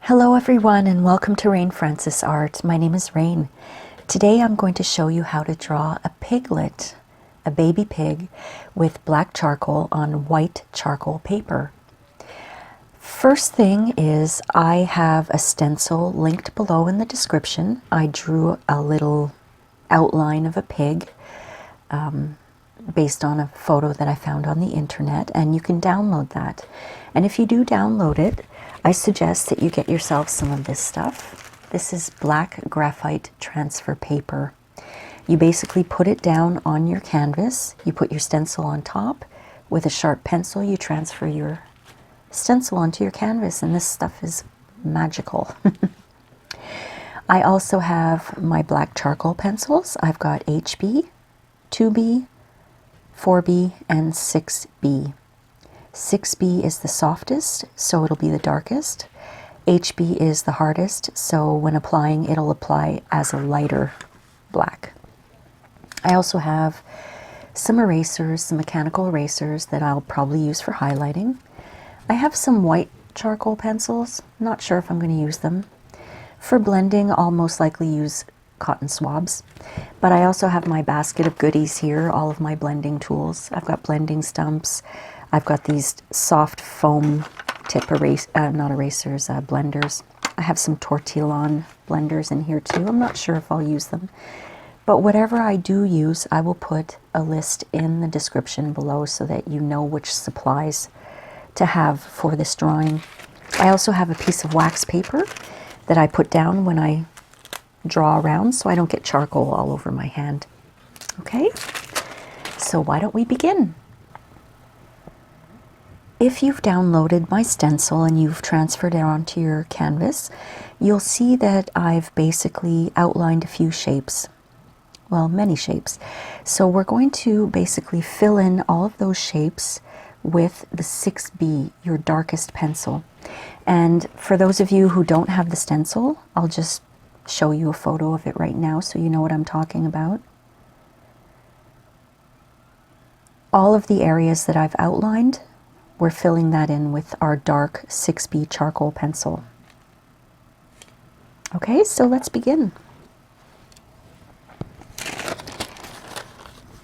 Hello everyone and welcome to Rain Francis Art. My name is Rain. Today I'm going to show you how to draw a piglet, a baby pig, with black charcoal on white charcoal paper. First thing is I have a stencil linked below in the description. I drew a little outline of a pig based on a photo that I found on the internet, and you can download that. And if you do download it, I suggest that you get yourself some of this stuff. This is black graphite transfer paper. You basically put it down on your canvas, you put your stencil on top, with a sharp pencil you transfer your stencil onto your canvas, and this stuff is magical. I also have my black charcoal pencils. I've got HB, 2B, 4B, and 6B. 6B is the softest, so it'll be the darkest. HB is the hardest, so when applying, it'll apply as a lighter black. I also have some erasers, some mechanical erasers that I'll probably use for highlighting. I have some white charcoal pencils. Not sure if I'm going to use them. For blending, I'll most likely use cotton swabs. But I also have my basket of goodies here, all of my blending tools. I've got blending stumps. I've got these soft foam tip blenders. I have some Tortillon blenders in here too. I'm not sure if I'll use them. But whatever I do use, I will put a list in the description below so that you know which supplies to have for this drawing. I also have a piece of wax paper that I put down when I draw around so I don't get charcoal all over my hand. Okay, so why don't we begin? If you've downloaded my stencil and you've transferred it onto your canvas, you'll see that I've basically outlined a few shapes. Well, many shapes. So we're going to basically fill in all of those shapes with the 6B, your darkest pencil. And for those of you who don't have the stencil, I'll just show you a photo of it right now so you know what I'm talking about. All of the areas that I've outlined, we're filling that in with our dark 6B charcoal pencil. Okay, so let's begin.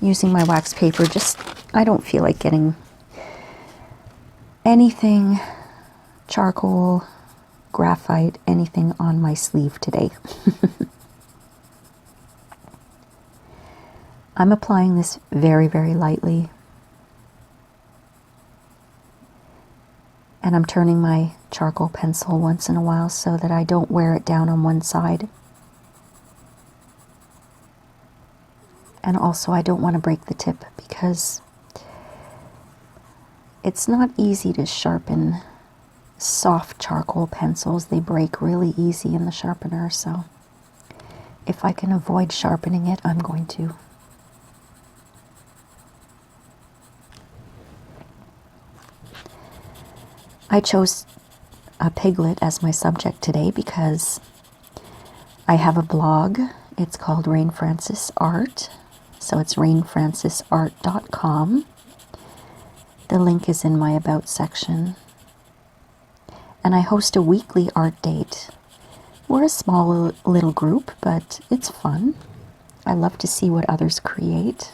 Using my wax paper, I don't feel like getting anything charcoal, graphite, anything on my sleeve today. I'm applying this very, very lightly. And I'm turning my charcoal pencil once in a while so that I don't wear it down on one side. And also I don't want to break the tip because it's not easy to sharpen soft charcoal pencils. They break really easy in the sharpener, so if I can avoid sharpening it, I'm going to. I chose a piglet as my subject today because I have a blog. It's called Rain Francis Art. So it's rainfrancisart.com. The link is in my About section. And I host a weekly art date. We're a small little group, but it's fun. I love to see what others create.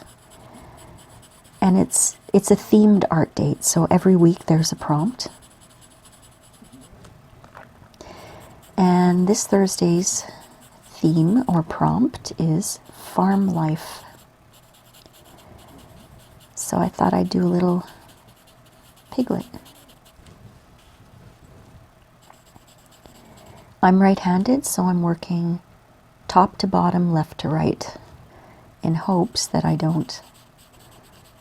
And it's a themed art date, so every week there's a prompt. And this Thursday's theme or prompt is farm life. So I thought I'd do a little piglet. I'm right-handed, so I'm working top to bottom, left to right, in hopes that I don't,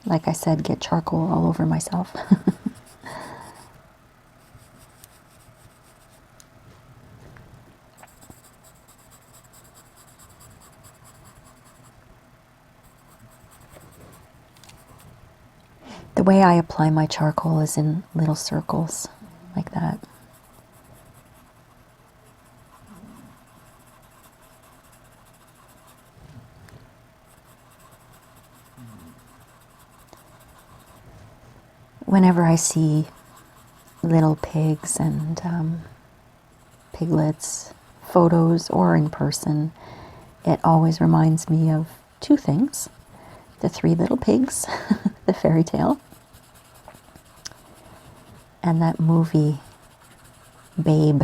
like I said, get charcoal all over myself. The way I apply my charcoal is in little circles, like that. Whenever I see little pigs and Piglets, photos, or in person, it always reminds me of two things. The Three Little Pigs, the fairy tale, and that movie, Babe,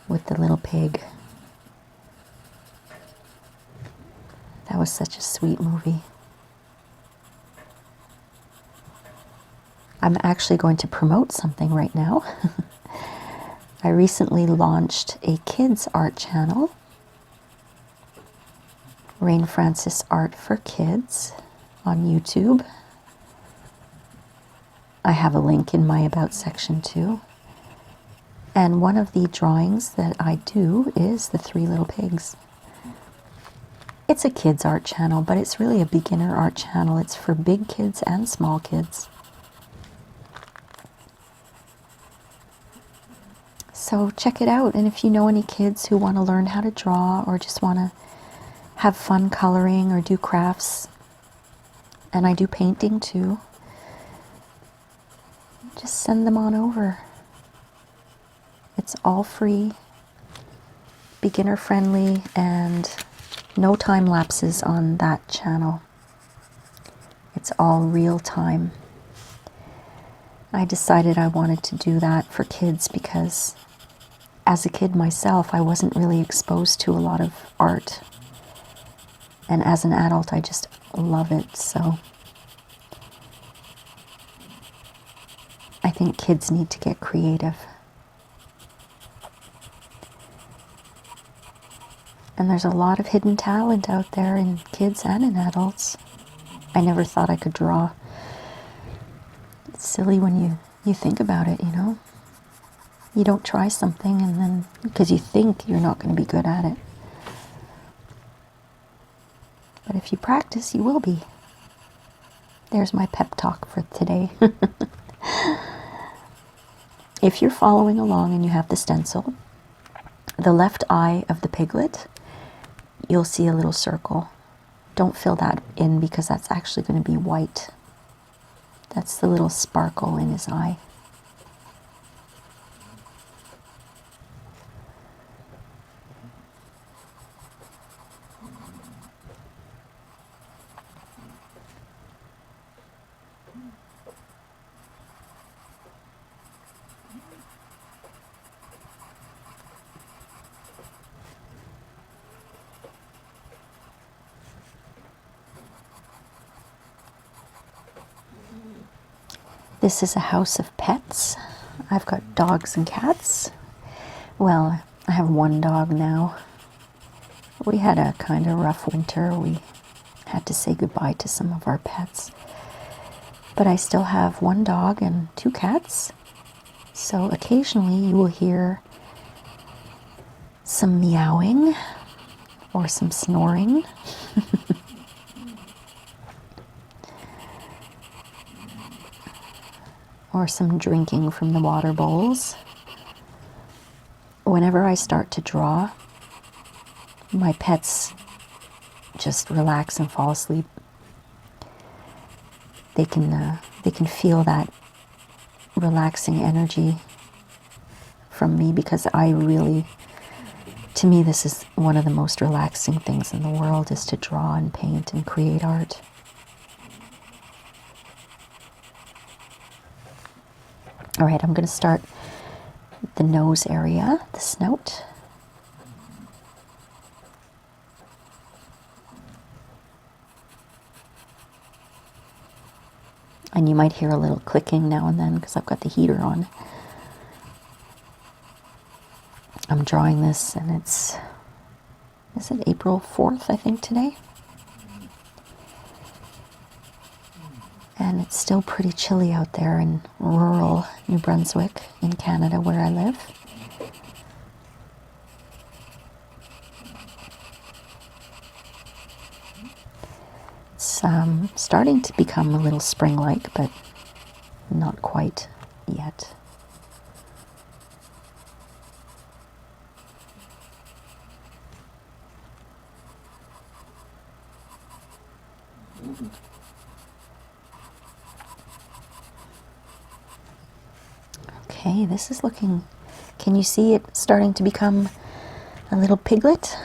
with the little pig. That was such a sweet movie. I'm actually going to promote something right now. I recently launched a kids art channel, Rain Francis Art for Kids, on YouTube. I have a link in my About section too. And one of the drawings that I do is the Three Little Pigs. It's a kids art channel, but it's really a beginner art channel. It's for big kids and small kids. So check it out, and if you know any kids who want to learn how to draw or just want to have fun coloring or do crafts, and I do painting too, just send them on over. It's all free, beginner friendly, and no time lapses on that channel. It's all real time. I decided I wanted to do that for kids because as a kid myself, I wasn't really exposed to a lot of art. And as an adult, I just love it. So I think kids need to get creative. And there's a lot of hidden talent out there in kids and in adults. I never thought I could draw. It's silly when you think about it, you know. You don't try something and then because you think you're not going to be good at it. But if you practice, you will be. There's my pep talk for today. If you're following along and you have the stencil, the left eye of the piglet, you'll see a little circle. Don't fill that in because that's actually going to be white. That's the little sparkle in his eye. This is a house of pets. I've got dogs and cats. Well, I have one dog now. We had a kind of rough winter. We had to say goodbye to some of our pets. But I still have one dog and two cats. So occasionally you will hear some meowing or some snoring. Or some drinking from the water bowls. Whenever I start to draw, my pets just relax and fall asleep. They can feel that relaxing energy from me because to me this is one of the most relaxing things in the world, is to draw and paint and create art. All right, I'm going to start the nose area, the snout. And you might hear a little clicking now and then because I've got the heater on. I'm drawing this and is it April 4th, I think, today? And it's still pretty chilly out there in rural New Brunswick in Canada where I live. It's starting to become a little spring-like, but not quite yet. Okay, this is looking Can you see it starting to become a little piglet?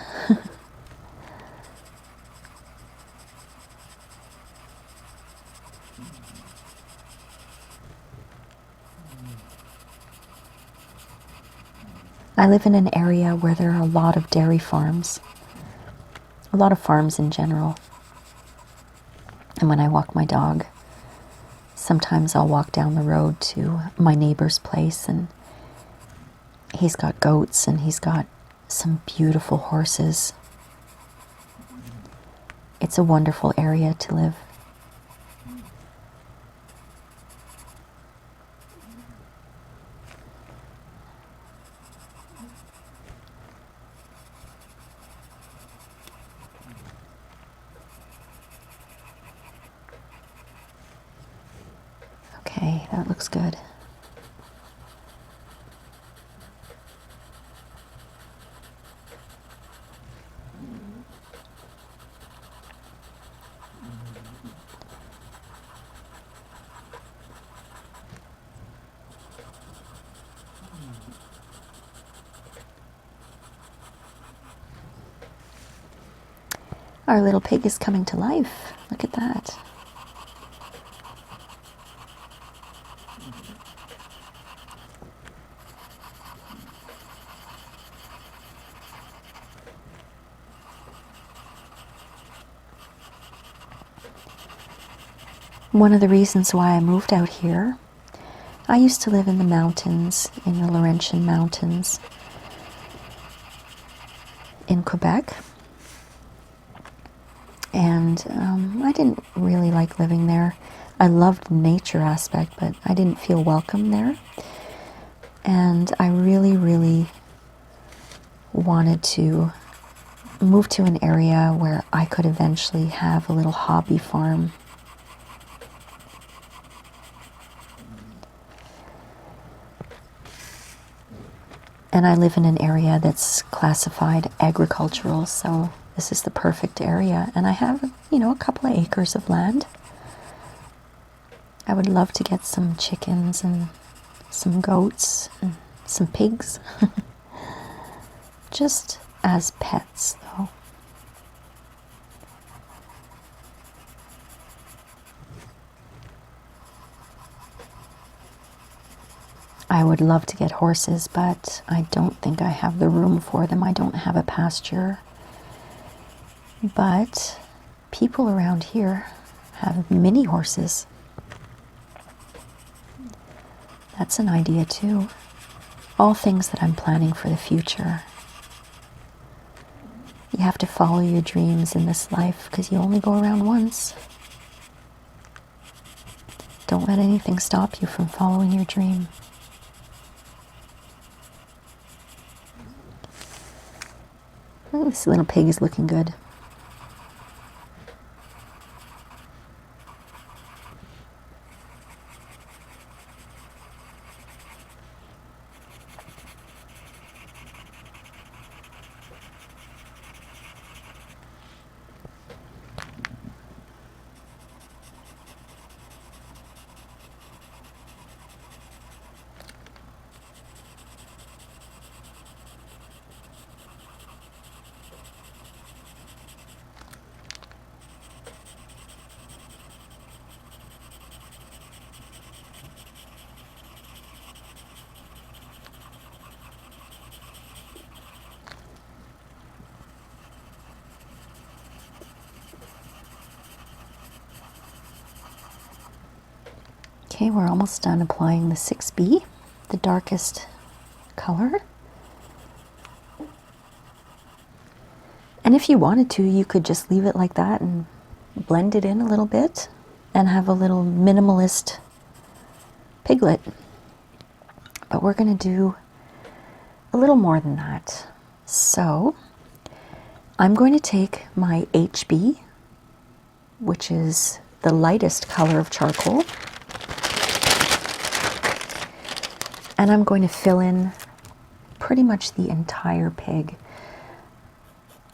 I live in an area where there are a lot of dairy farms, a lot of farms in general. And when I walk my dog, sometimes I'll walk down the road to my neighbor's place, and he's got goats and he's got some beautiful horses. It's a wonderful area to live. Okay, that looks good. Our little pig is coming to life. Look at that. One of the reasons why I moved out here, I used to live in the mountains, in the Laurentian Mountains in Quebec. And I didn't really like living there. I loved the nature aspect, but I didn't feel welcome there. And I really, really wanted to move to an area where I could eventually have a little hobby farm. And I live in an area that's classified agricultural, so this is the perfect area. And I have, you know, a couple of acres of land. I would love to get some chickens and some goats and some pigs. Just as pets, though. I would love to get horses, but I don't think I have the room for them. I don't have a pasture. But people around here have mini horses. That's an idea too. All things that I'm planning for the future. You have to follow your dreams in this life because you only go around once. Don't let anything stop you from following your dream. Oh, this little pig is looking good. Okay, we're almost done applying the 6B, the darkest color. And if you wanted to, you could just leave it like that and blend it in a little bit and have a little minimalist piglet. But we're going to do a little more than that. So I'm going to take my HB, which is the lightest color of charcoal, and I'm going to fill in pretty much the entire pig.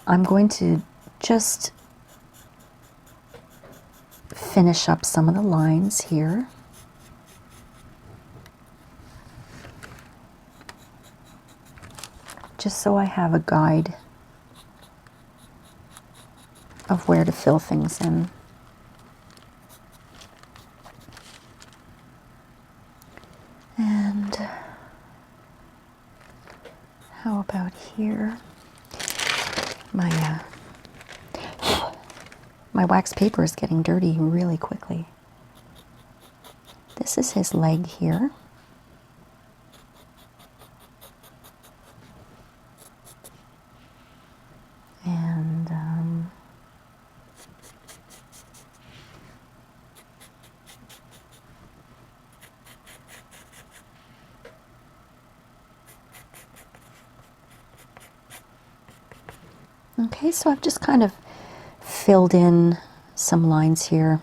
I'm going to just finish up some of the lines here. just so I have a guide of where to fill things in. And how about here? My wax paper is getting dirty really quickly. This is his leg here. And okay, so I've just kind of filled in some lines here,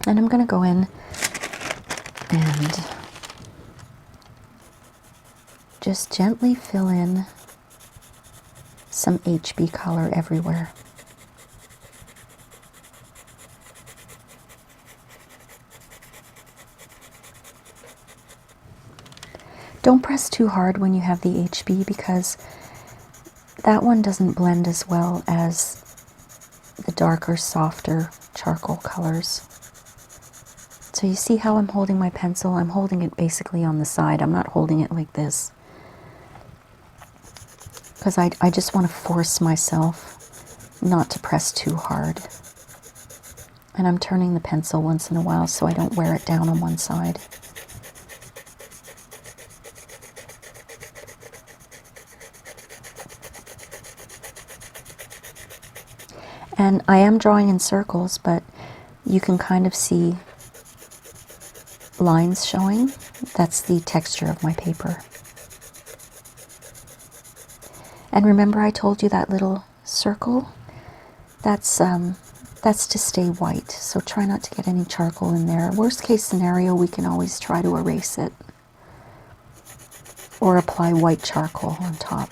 and I'm going to go in and just gently fill in some HB color everywhere. Don't press too hard when you have the HB, because that one doesn't blend as well as the darker, softer charcoal colors. So you see how I'm holding my pencil? I'm holding it basically on the side. I'm not holding it like this, because I just want to force myself not to press too hard. And I'm turning the pencil once in a while so I don't wear it down on one side. And I am drawing in circles, but you can kind of see lines showing. That's the texture of my paper. And remember I told you that little circle? That's to stay white, so try not to get any charcoal in there. Worst case scenario, we can always try to erase it or apply white charcoal on top.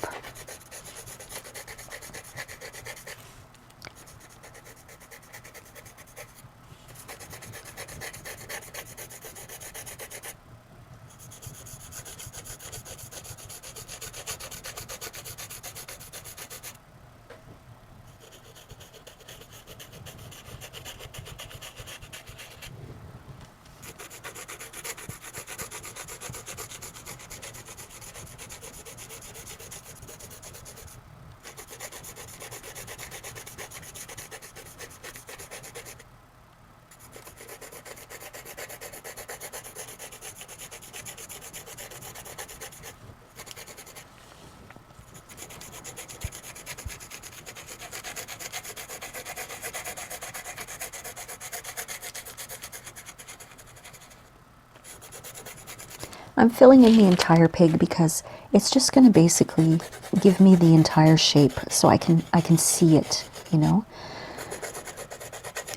I'm filling in the entire pig because it's just going to basically give me the entire shape so I can see it, you know.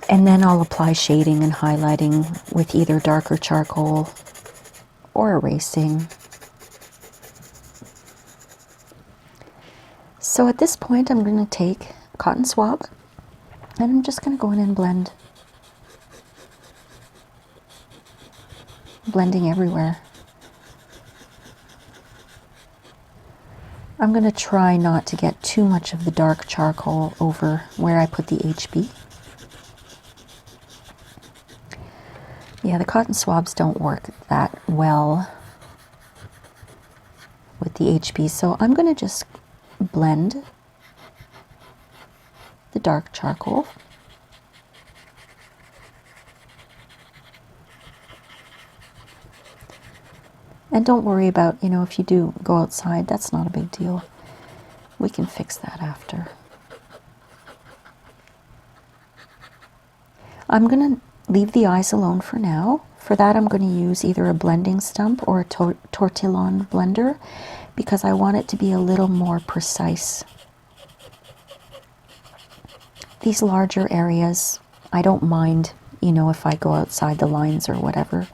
And then I'll apply shading and highlighting with either darker charcoal or erasing. So at this point I'm going to take a cotton swab and I'm just going to go in and blend. Blending everywhere. I'm going to try not to get too much of the dark charcoal over where I put the HB. Yeah, the cotton swabs don't work that well with the HB, so I'm going to just blend the dark charcoal. And don't worry about, you know, if you do go outside, that's not a big deal. We can fix that after. I'm going to leave the eyes alone for now. For that, I'm going to use either a blending stump or a Tortillon Blender because I want it to be a little more precise. These larger areas, I don't mind, you know, if I go outside the lines or whatever,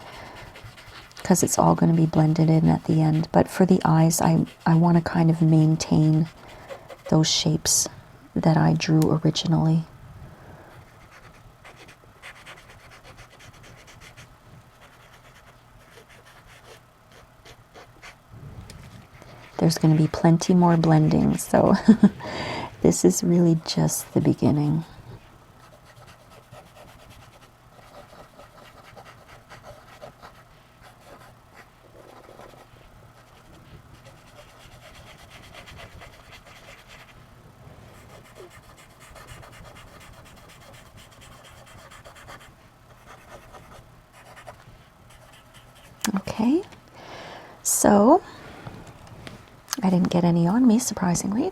because it's all going to be blended in at the end. But for the eyes, I want to kind of maintain those shapes that I drew originally. There's going to be plenty more blending, so this is really just the beginning. Okay, so I didn't get any on me, surprisingly.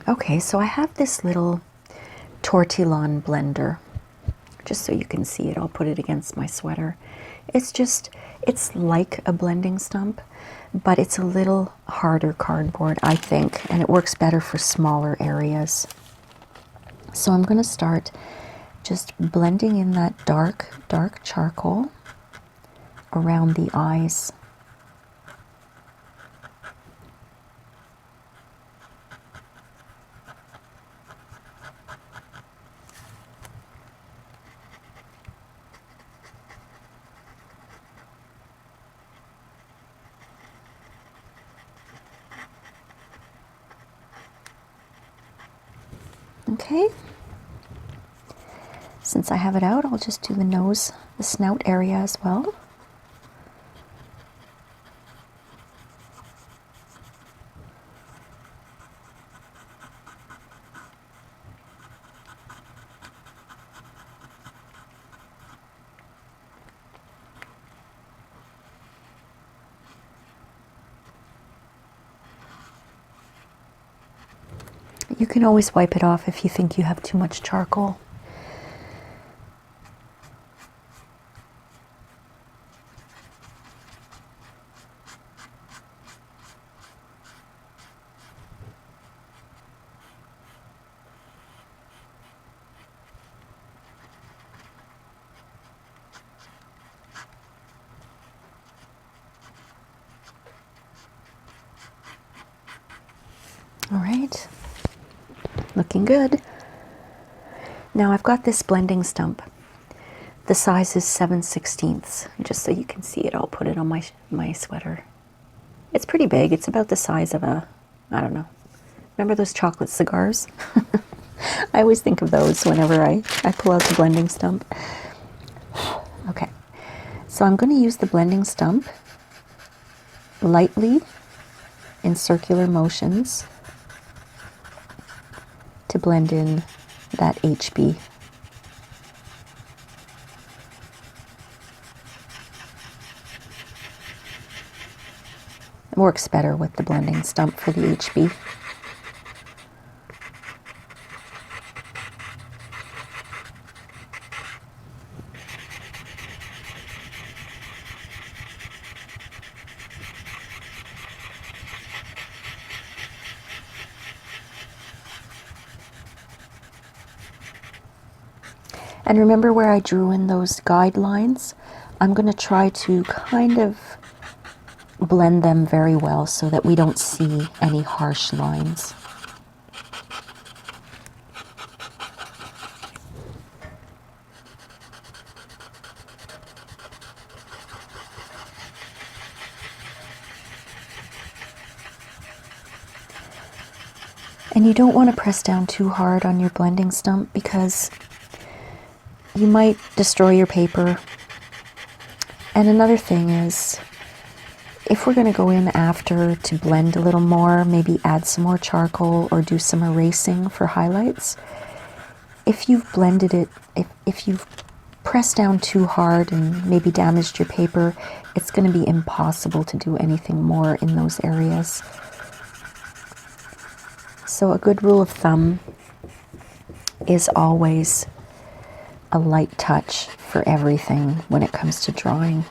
Okay, so I have this little Tortillon Blender, just so you can see it. I'll put it against my sweater. It's like a blending stump, but it's a little harder cardboard, I think, and it works better for smaller areas. So I'm going to start just blending in that dark charcoal around the eyes. Okay, since I have it out, I'll just do the nose, the snout area as well. You can always wipe it off if you think you have too much charcoal. All right. Looking good. Now I've got this blending stump. The size is 7/16. Just so you can see it, I'll put it on my sweater. It's pretty big. It's about the size of a, I don't know. Remember those chocolate cigars? I always think of those whenever I pull out the blending stump. Okay, so I'm going to use the blending stump lightly in circular motions to blend in that HB. It works better with the blending stump for the HB. And remember where I drew in those guidelines? I'm going to try to kind of blend them very well so that we don't see any harsh lines. And you don't want to press down too hard on your blending stump because you might destroy your paper. And another thing is, if we're going to go in after to blend a little more, maybe add some more charcoal or do some erasing for highlights, if you've blended it, if you've pressed down too hard and maybe damaged your paper, it's going to be impossible to do anything more in those areas. So a good rule of thumb is always a light touch for everything when it comes to drawing.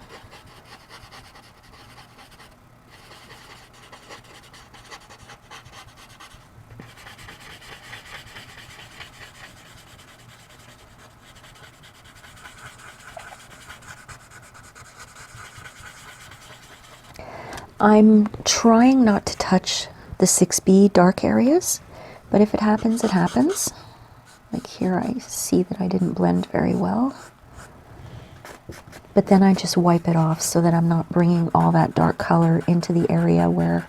I'm trying not to touch the 6B dark areas, but if it happens, it happens. Like here I see that I didn't blend very well. But then I just wipe it off so that I'm not bringing all that dark color into the area where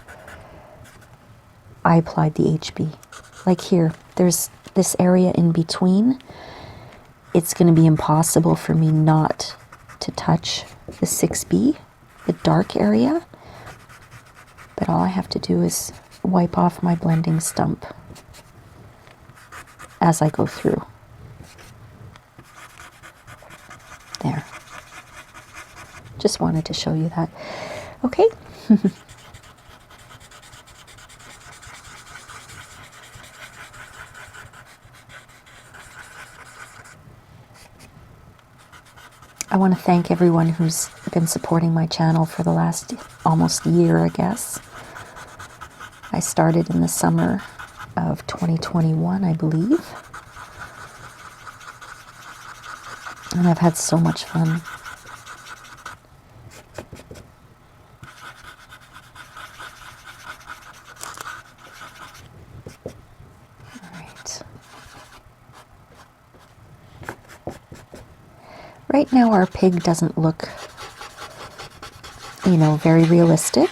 I applied the HB. Like here, there's this area in between. It's going to be impossible for me not to touch the 6B, the dark area. But all I have to do is wipe off my blending stump as I go through. There. Just wanted to show you that. Okay. I want to thank everyone who's been supporting my channel for the last almost year, I guess. I started in the summer of 2021, I believe. And I've had so much fun. Right now our pig doesn't look, you know, very realistic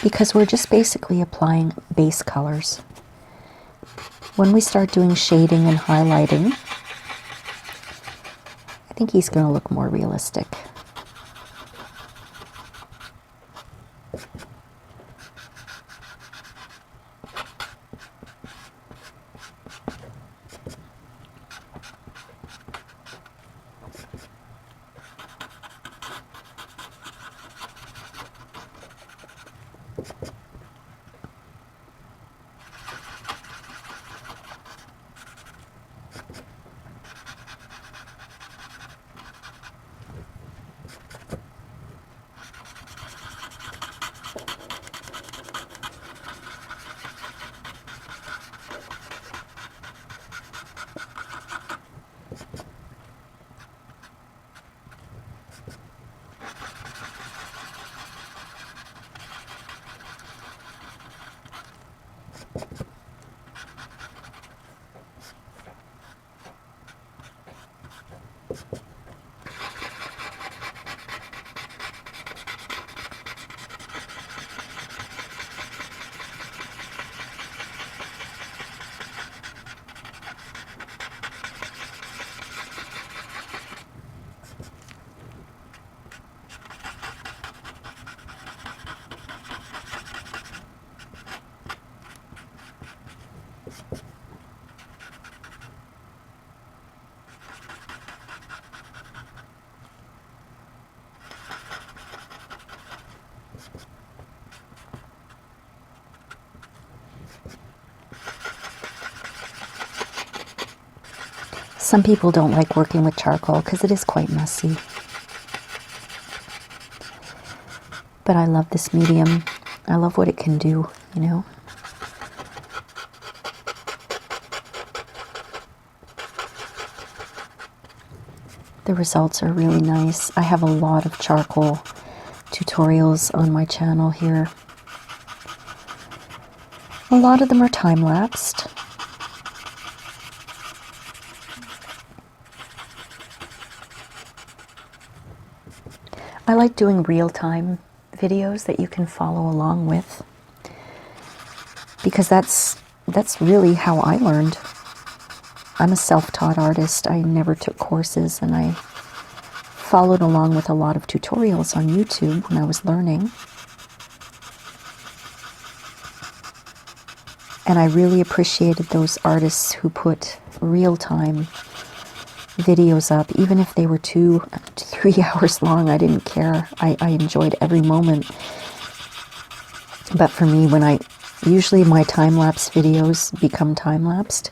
because we're just basically applying base colors. When we start doing shading and highlighting, I think he's going to look more realistic. Some people don't like working with charcoal because it is quite messy. But I love this medium. I love what it can do, you know. The results are really nice. I have a lot of charcoal tutorials on my channel here. A lot of them are time-lapsed. I like doing real-time videos that you can follow along with because that's really how I learned. I'm a self-taught artist. I never took courses, and I followed along with a lot of tutorials on YouTube when I was learning. And I really appreciated those artists who put real-time videos up, even if they were 2 to 3 hours long. I didn't care. I enjoyed every moment. But for me, usually my time-lapse videos become time-lapsed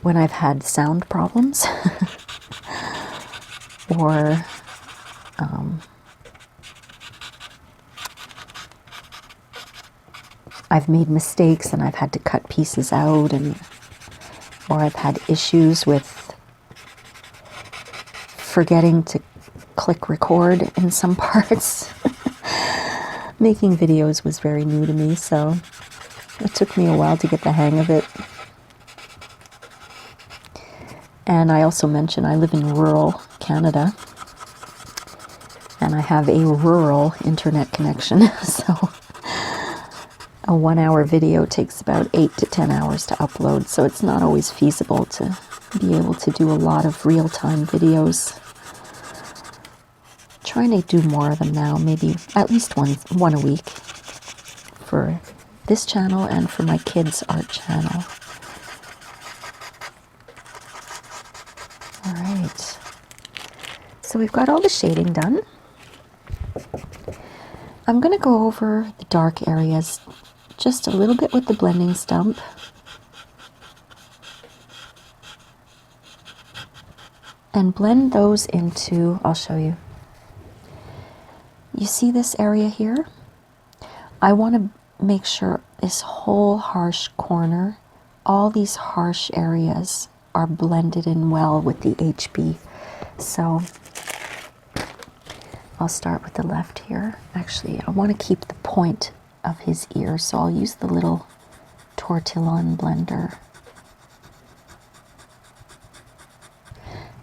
when I've had sound problems or I've made mistakes and I've had to cut pieces out, or I've had issues with forgetting to click record in some parts. Making videos was very new to me, so it took me a while to get the hang of it. And I also mentioned I live in rural Canada, and I have a rural internet connection, so a 1-hour video takes about 8 to 10 hours to upload, so it's not always feasible to be able to do a lot of real-time videos. Trying to do more of them now, maybe at least one a week for this channel and for my kids' art channel. All right, so we've got all the shading done. I'm going to go over the dark areas just a little bit with the blending stump. And blend those into, I'll show you. You see this area here? I want to make sure this whole harsh corner, all these harsh areas are blended in well with the HB. So I'll start with the left here. Actually, I want to keep the point of his ear, so I'll use the little Tortillon Blender.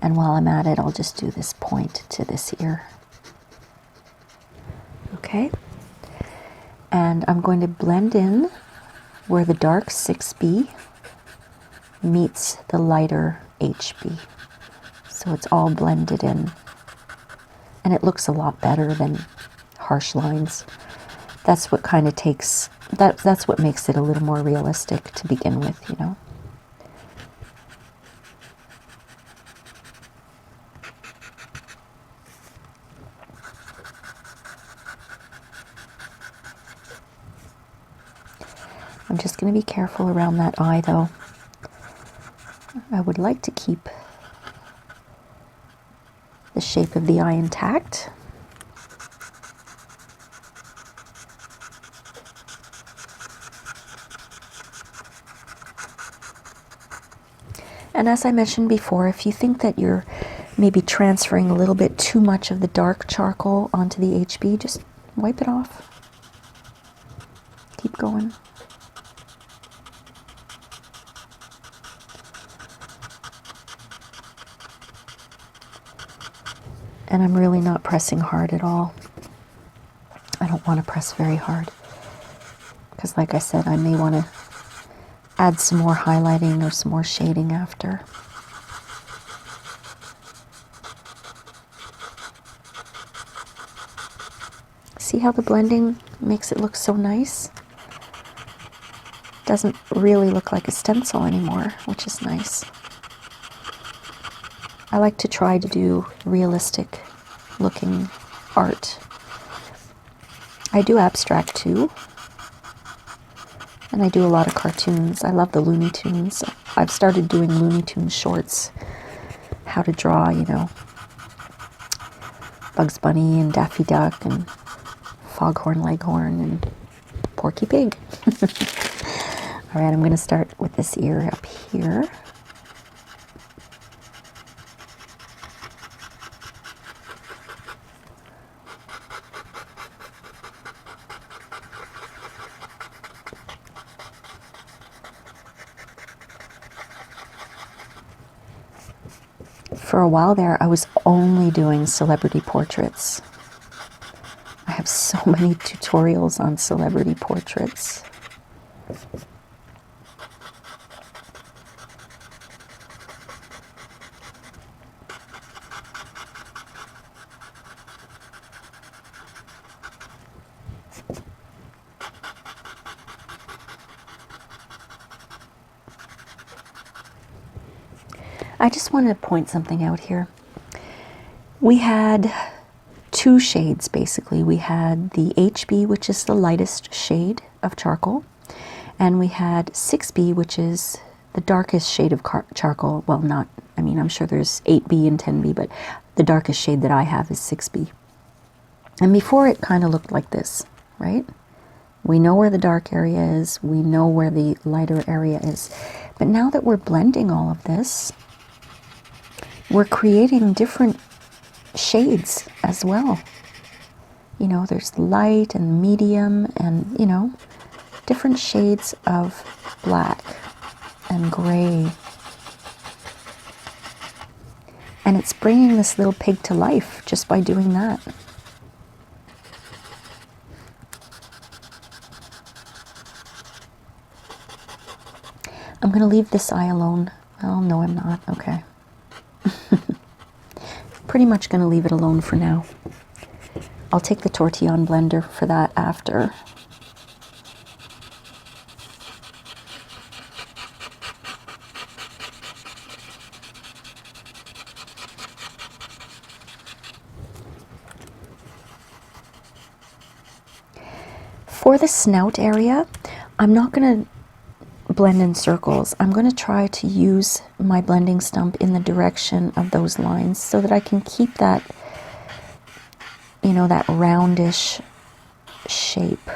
And while I'm at it, I'll just do this point to this ear. Okay. And I'm going to blend in where the dark 6B meets the lighter HB. So it's all blended in. And it looks a lot better than harsh lines. That's what kind of takes, that's what makes it a little more realistic to begin with, you know. I'm just going to be careful around that eye though. I would like to keep the shape of the eye intact. And as I mentioned before, if you think that you're maybe transferring a little bit too much of the dark charcoal onto the HB, just wipe it off. Keep going. And I'm really not pressing hard at all. I don't want to press very hard, because like I said, I may want to add some more highlighting or some more shading after. See how the blending makes it look so nice? Doesn't really look like a stencil anymore, which is nice. I like to try to do realistic looking art. I do abstract too, and I do a lot of cartoons. I love the Looney Tunes. I've started doing Looney Tunes shorts, how to draw, you know, Bugs Bunny and Daffy Duck and Foghorn Leghorn and Porky Pig. All right, I'm going to start with this ear up here. For a while there, I was only doing celebrity portraits. I have so many tutorials on celebrity portraits. I just want to point something out here. We had two shades basically. We had the HB, which is the lightest shade of charcoal, and we had 6B, which is the darkest shade of charcoal. Well, not, I mean, I'm sure there's 8B and 10B, but the darkest shade that I have is 6B. And before it kind of looked like this, right? We know where the dark area is, we know where the lighter area is. But now that we're blending all of this, we're creating different shades as well. You know, there's light and medium and, you know, different shades of black and gray. And it's bringing this little pig to life just by doing that. I'm going to leave this eye alone. Oh, no, I'm not. Okay. Pretty much going to leave it alone for now. I'll take the Tortillon Blender for that after. For the snout area, I'm not going to blend in circles. I'm going to try to use my blending stump in the direction of those lines so that I can keep that, you know, that roundish shape.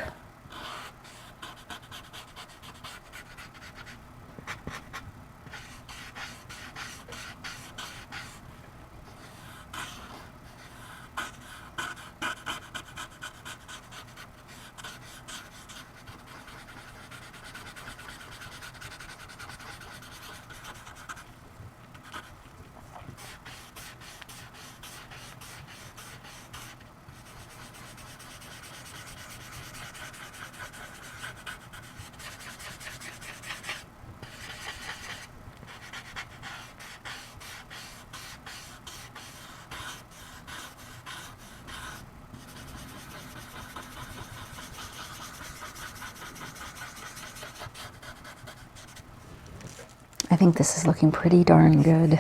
I think this is looking pretty darn good.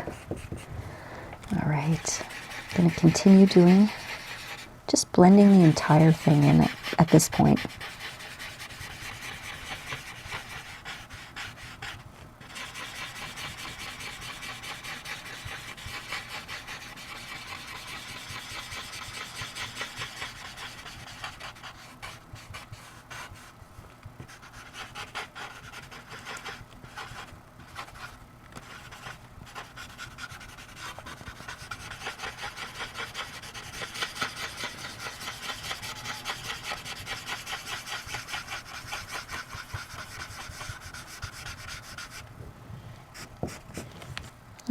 All right, I'm going to continue doing, just blending the entire thing in at this point.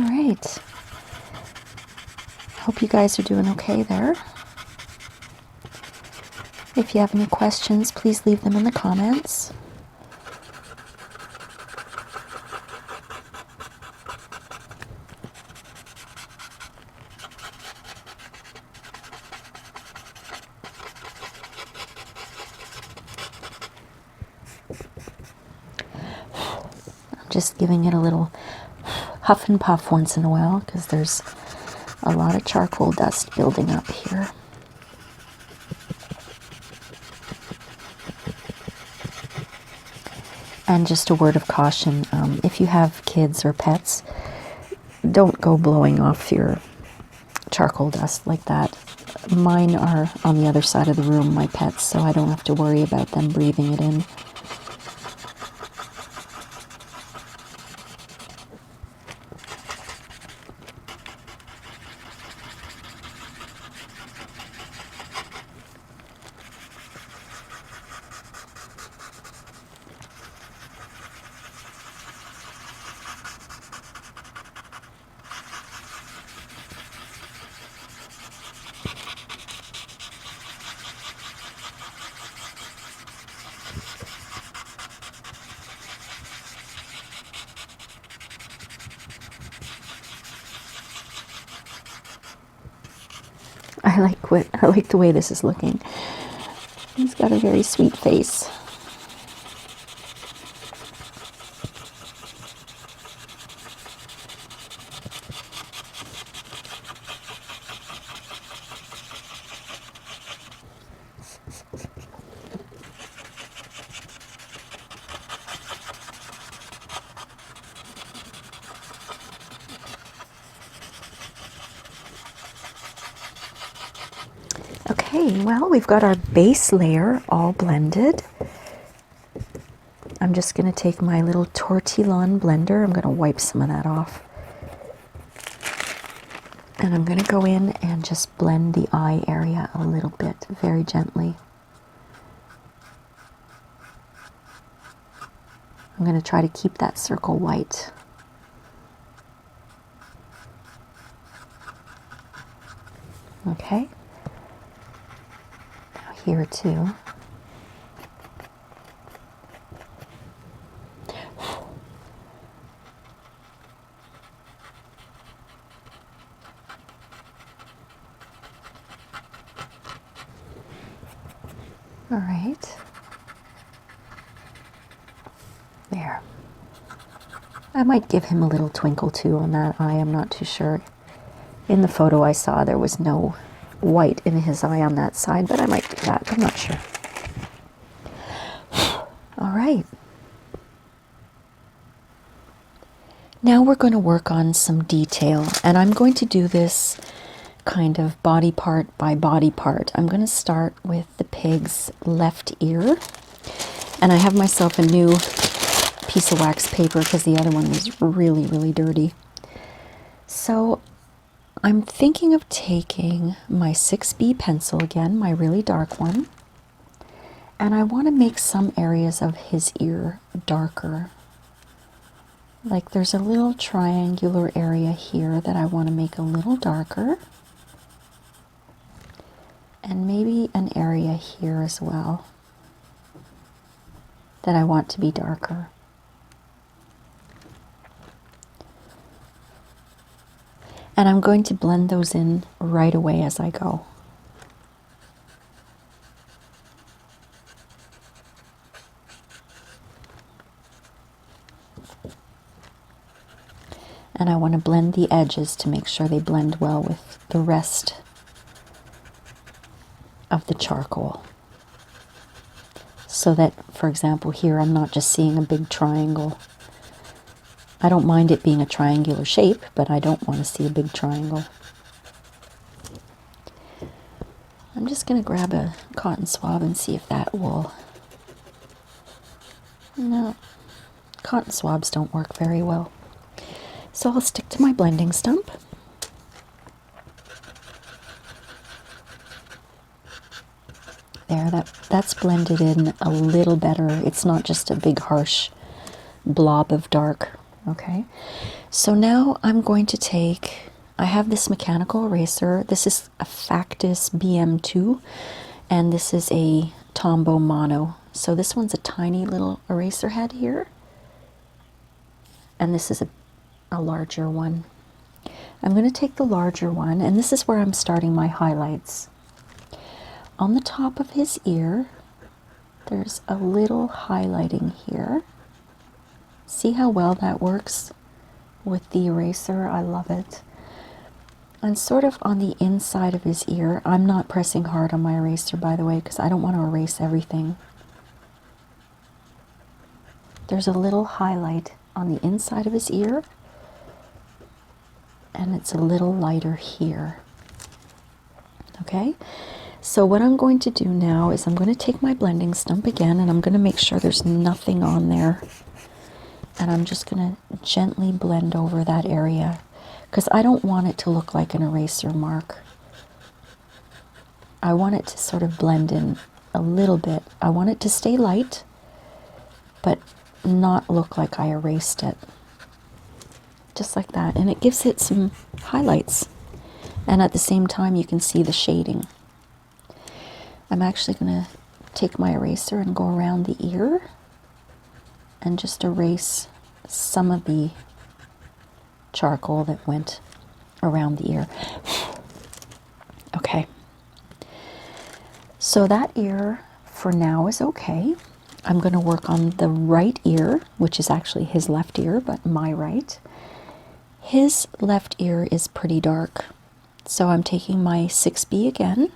All right. Hope you guys are doing okay there. If you have any questions, please leave them in the comments. I'm just giving it a little huff and puff once in a while because there's a lot of charcoal dust building up here. And just a word of caution, if you have kids or pets, don't go blowing off your charcoal dust like that. Mine are on the other side of the room, my pets, so I don't have to worry about them breathing it in. I like the way this is looking. He's got a very sweet face. Okay, well, we've got our base layer all blended. I'm just going to take my little Tortillon Blender. I'm going to wipe some of that off. And I'm going to go in and just blend the eye area a little bit, very gently. I'm going to try to keep that circle white. Okay. Now here too. All right. There. I might give him a little twinkle too on that eye. I'm not too sure. In the photo I saw there was no white in his eye on that side, but I might do that. I'm not sure. All right. Now we're going to work on some detail, and I'm going to do this kind of body part by body part. I'm going to start with the pig's left ear, and I have myself a new piece of wax paper because the other one was really, really dirty. So I'm thinking of taking my 6B pencil again, my really dark one, and I want to make some areas of his ear darker. Like there's a little triangular area here that I want to make a little darker. And maybe an area here as well that I want to be darker. And I'm going to blend those in right away as I go. And I want to blend the edges to make sure they blend well with the rest of the charcoal. So that, for example, here I'm not just seeing a big triangle. I don't mind it being a triangular shape, but I don't want to see a big triangle. I'm just going to grab a cotton swab and see if that will... No, cotton swabs don't work very well. So I'll stick to my blending stump. There, that's blended in a little better. It's not just a big harsh blob of dark. Okay, so now I'm going to take, I have this mechanical eraser. This is a Factis BM2, and this is a Tombo Mono. So this one's a tiny little eraser head here, and this is a larger one. I'm going to take the larger one, and this is where I'm starting my highlights. On the top of his ear, there's a little highlighting here. See how well that works with the eraser? I love it. And sort of on the inside of his ear, I'm not pressing hard on my eraser, by the way, because I don't want to erase everything. There's a little highlight on the inside of his ear, and it's a little lighter here. Okay, so what I'm going to do now is I'm going to take my blending stump again, and I'm going to make sure there's nothing on there. And I'm just going to gently blend over that area because I don't want it to look like an eraser mark. I want it to sort of blend in a little bit. I want it to stay light, but not look like I erased it. Just like that. And it gives it some highlights. And at the same time, you can see the shading. I'm actually going to take my eraser and go around the ear and just erase some of the charcoal that went around the ear. Okay. So that ear for now is okay. I'm going to work on the right ear, which is actually his left ear, but my right. His left ear is pretty dark. So I'm taking my 6B again,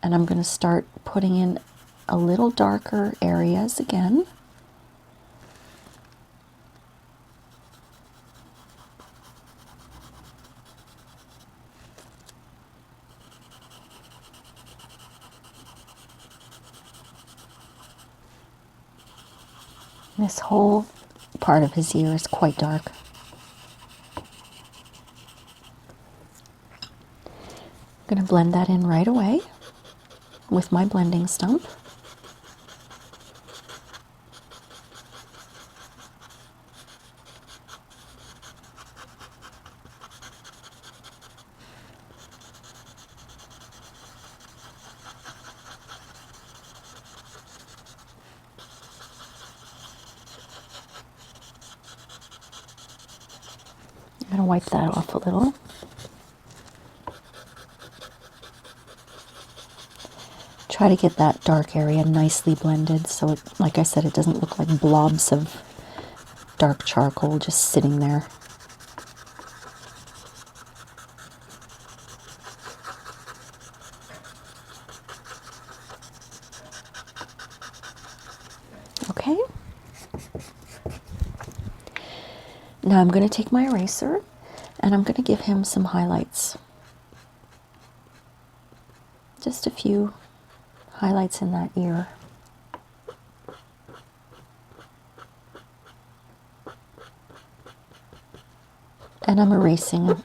and I'm going to start putting in a little darker areas again. This whole part of his ear is quite dark. I'm going to blend that in right away with my blending stump. I'm going to wipe that off a little. Try to get that dark area nicely blended so it, like I said, it doesn't look like blobs of dark charcoal just sitting there. Okay. Now I'm going to take my eraser and I'm going to give him some highlights. Just a few highlights in that ear. And I'm erasing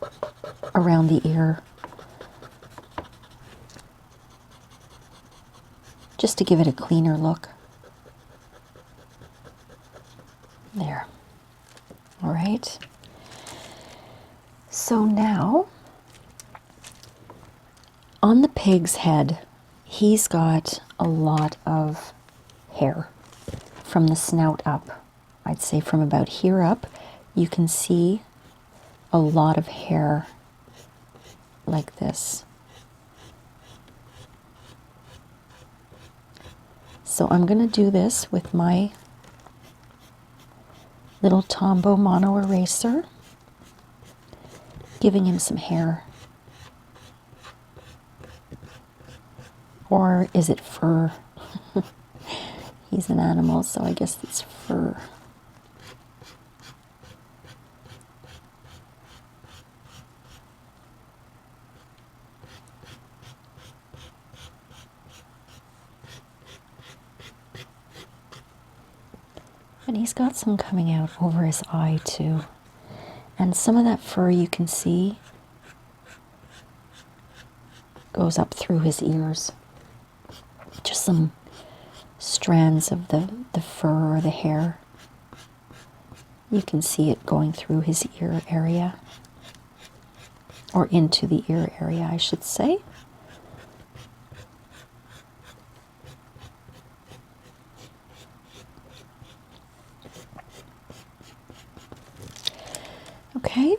around the ear just to give it a cleaner look. There. All right. So now, on the pig's head, he's got a lot of hair from the snout up. I'd say from about here up, you can see a lot of hair like this. So I'm going to do this with my little Tombo mono eraser, giving him some hair. Or is it fur? He's an animal, so I guess it's fur. And he's got some coming out over his eye too. And some of that fur you can see goes up through his ears. Just some strands of the fur or the hair. You can see it going through his ear area. Or into the ear area, I should say. Okay,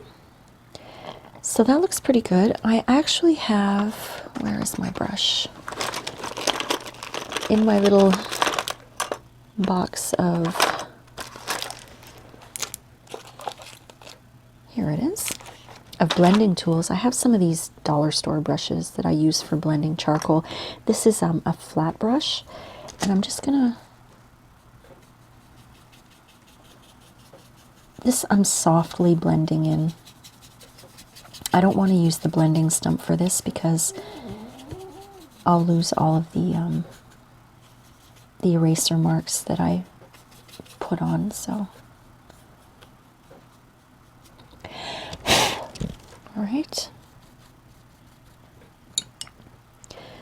so that looks pretty good. I actually have, where is my brush? In my little box of, here it is, of blending tools. I have some of these dollar store brushes that I use for blending charcoal. This is a flat brush, and I'm just gonna, I'm softly blending in. I don't want to use the blending stump for this because I'll lose all of the eraser marks that I put on, so. All right.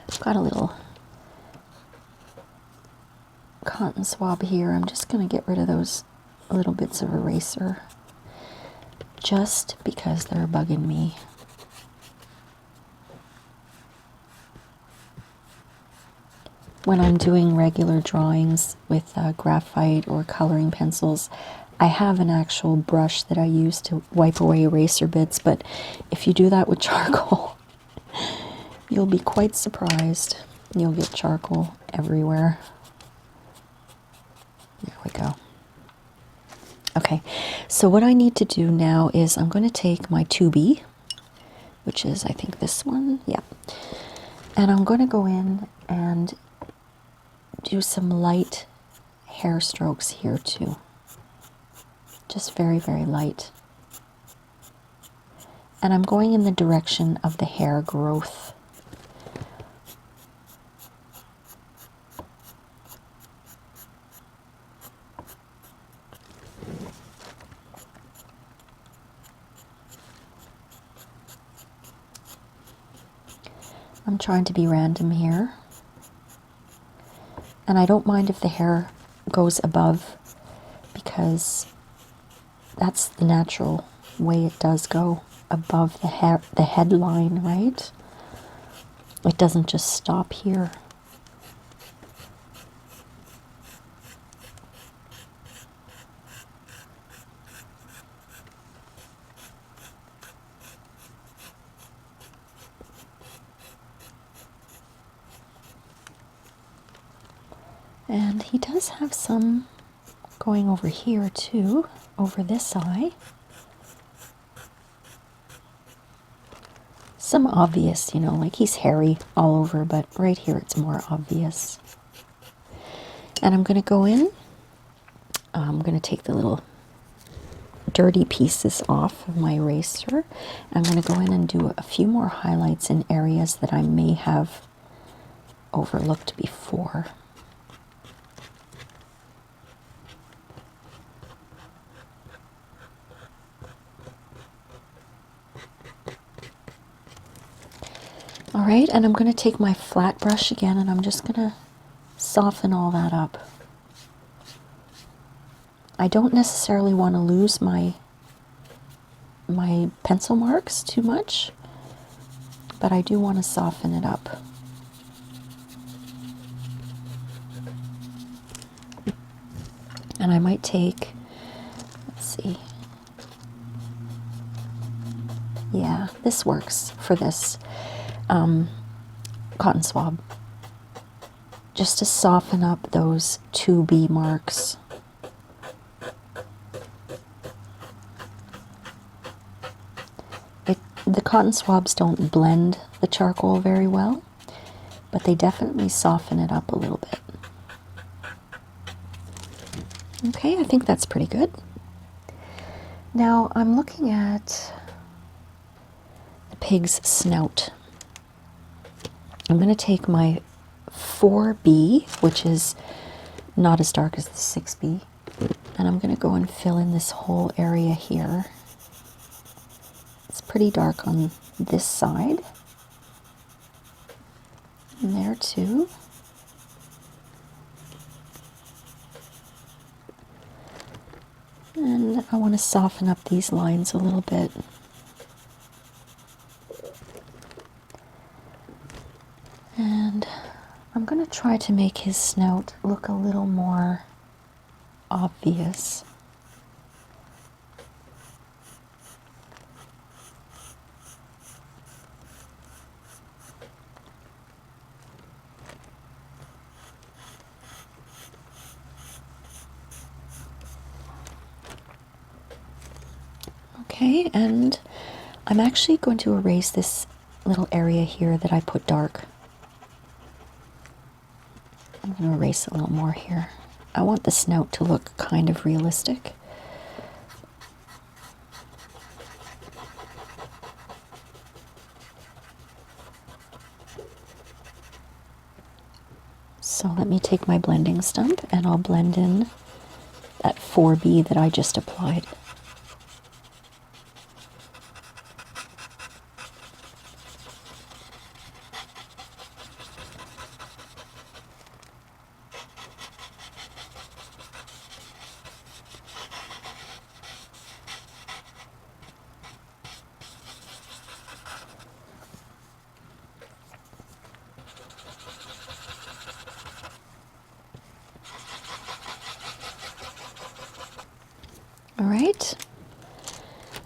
I've got a little cotton swab here. I'm just going to get rid of those little bits of eraser just because they're bugging me. When I'm doing regular drawings with graphite or coloring pencils, I have an actual brush that I use to wipe away eraser bits, but if you do that with charcoal, you'll be quite surprised. You'll get charcoal everywhere. There we go. Okay, so what I need to do now is I'm going to take my 2B, which is, I think, this one. Yeah. And I'm going to go in and do some light hair strokes here too. Just very, very light. And I'm going in the direction of the hair growth. I'm trying to be random here. And I don't mind if the hair goes above, because that's the natural way it does go, above the hair, the headline, right? It doesn't just stop here. And he does have some going over here too, over this eye. Some obvious, you know, like he's hairy all over, but right here it's more obvious. And I'm going to go in. I'm going to take the little dirty pieces off of my eraser. I'm going to go in and do a few more highlights in areas that I may have overlooked before. All right, and I'm going to take my flat brush again, and I'm just going to soften all that up. I don't necessarily want to lose my pencil marks too much, but I do want to soften it up. And I might take, let's see, yeah, this works for this cotton swab, just to soften up those 2B marks. The cotton swabs don't blend the charcoal very well, but they definitely soften it up a little bit. Okay, I think that's pretty good. Now I'm looking at the pig's snout. I'm going to take my 4B, which is not as dark as the 6B, and I'm going to go and fill in this whole area here. It's pretty dark on this side, and there too. And I want to soften up these lines a little bit. And I'm going to try to make his snout look a little more obvious. Okay, and I'm actually going to erase this little area here that I put dark. I'm going to erase a little more here. I want the snout to look kind of realistic. So let me take my blending stump and I'll blend in that 4B that I just applied. All right,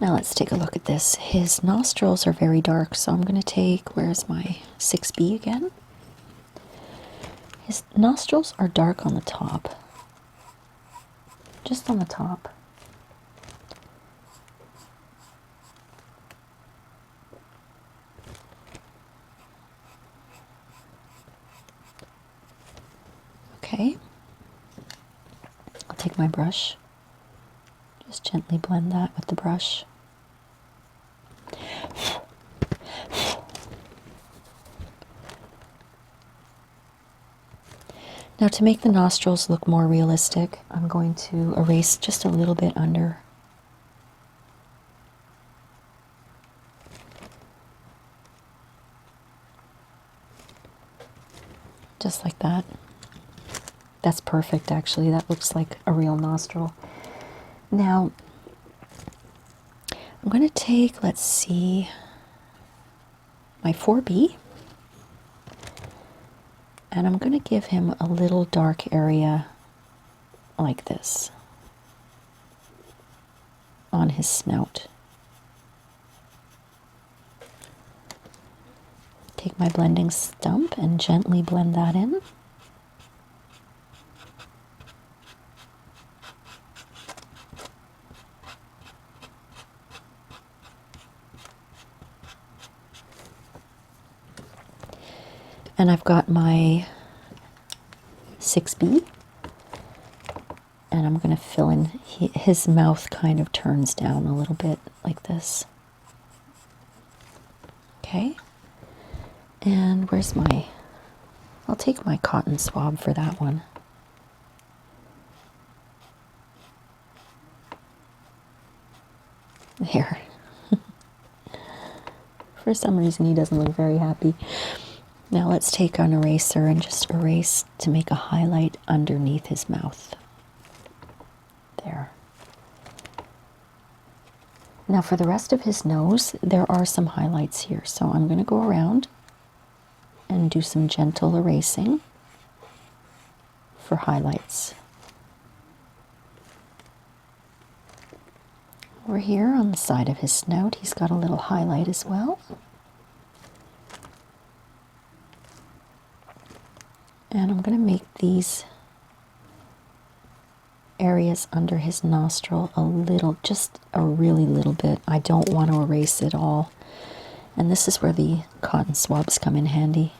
now let's take a look at this. His nostrils are very dark, so I'm going to take, where's my 6B again? His nostrils are dark on the top, just on the top. Okay, I'll take my brush. Just gently blend that with the brush. Now to make the nostrils look more realistic, I'm going to erase just a little bit under. Just like that. That's perfect, actually. That looks like a real nostril. Now, I'm going to take, let's see, my 4B, and I'm going to give him a little dark area like this on his snout. Take my blending stump and gently blend that in. And I've got my 6B, and I'm going to fill in, his mouth kind of turns down a little bit like this. Okay, and where's my, I'll take my cotton swab for that one. There. For some reason he doesn't look very happy. Now let's take an eraser and just erase to make a highlight underneath his mouth. There. Now for the rest of his nose, there are some highlights here. So I'm going to go around and do some gentle erasing for highlights. Over here on the side of his snout, he's got a little highlight as well. And I'm going to make these areas under his nostril a little, just a really little bit. I don't want to erase it all. And this is where the cotton swabs come in handy.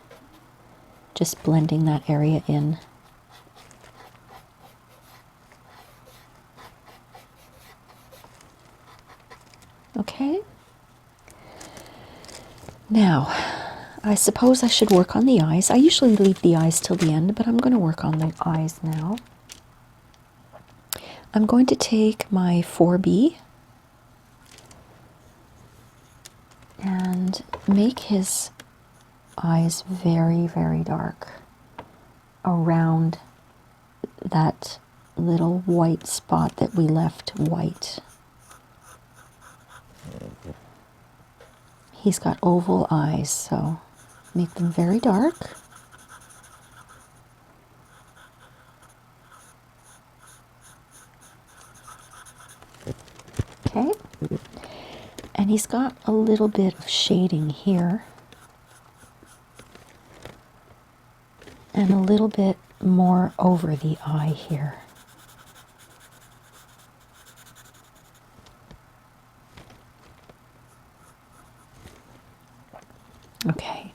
Just blending that area in. Okay. Now, I suppose I should work on the eyes. I usually leave the eyes till the end, but I'm going to work on the eyes now. I'm going to take my 4B and make his eyes very, very dark around that little white spot that we left white. He's got oval eyes, so make them very dark. Okay, and he's got a little bit of shading here and a little bit more over the eye here. Okay,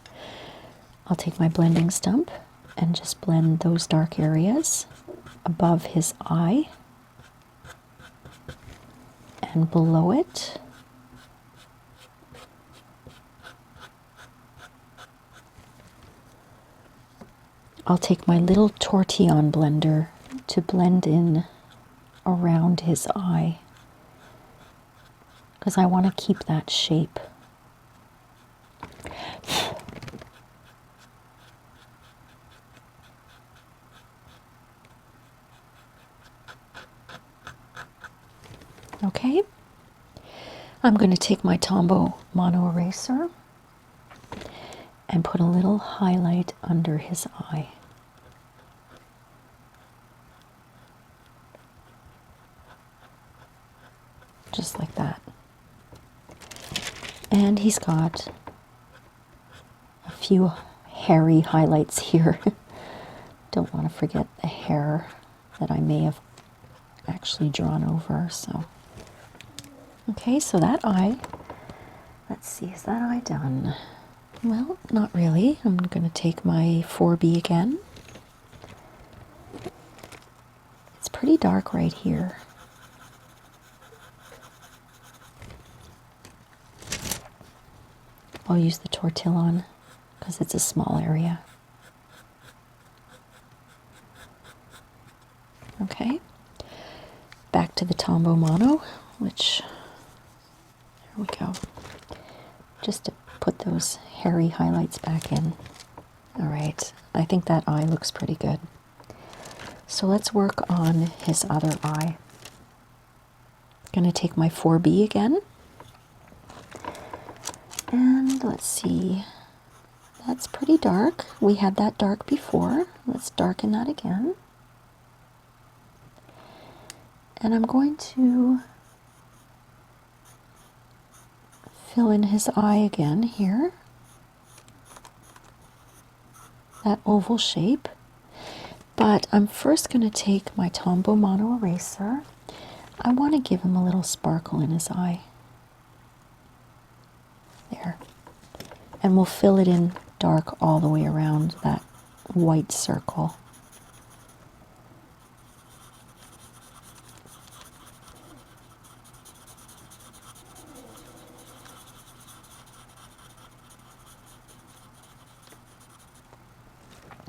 I'll take my blending stump and just blend those dark areas above his eye and below it. I'll take my little Tortillon Blender to blend in around his eye because I want to keep that shape. Okay, I'm going to take my Tombo mono eraser and put a little highlight under his eye. Just like that. And he's got a few hairy highlights here. Don't want to forget the hair that I may have actually drawn over, so. Okay, so that eye, let's see, is that eye done? Well, not really. I'm going to take my 4B again. It's pretty dark right here. I'll use the Tortillon because it's a small area. Okay, back to the Tombo Mono, which, there we go, just to put those hairy highlights back in. All right, I think that eye looks pretty good. So let's work on his other eye. Going to take my 4B again. And let's see, that's pretty dark. We had that dark before. Let's darken that again. And I'm going to fill in his eye again here. That oval shape. But I'm first going to take my Tombo mono eraser. I want to give him a little sparkle in his eye. There. And we'll fill it in dark all the way around that white circle.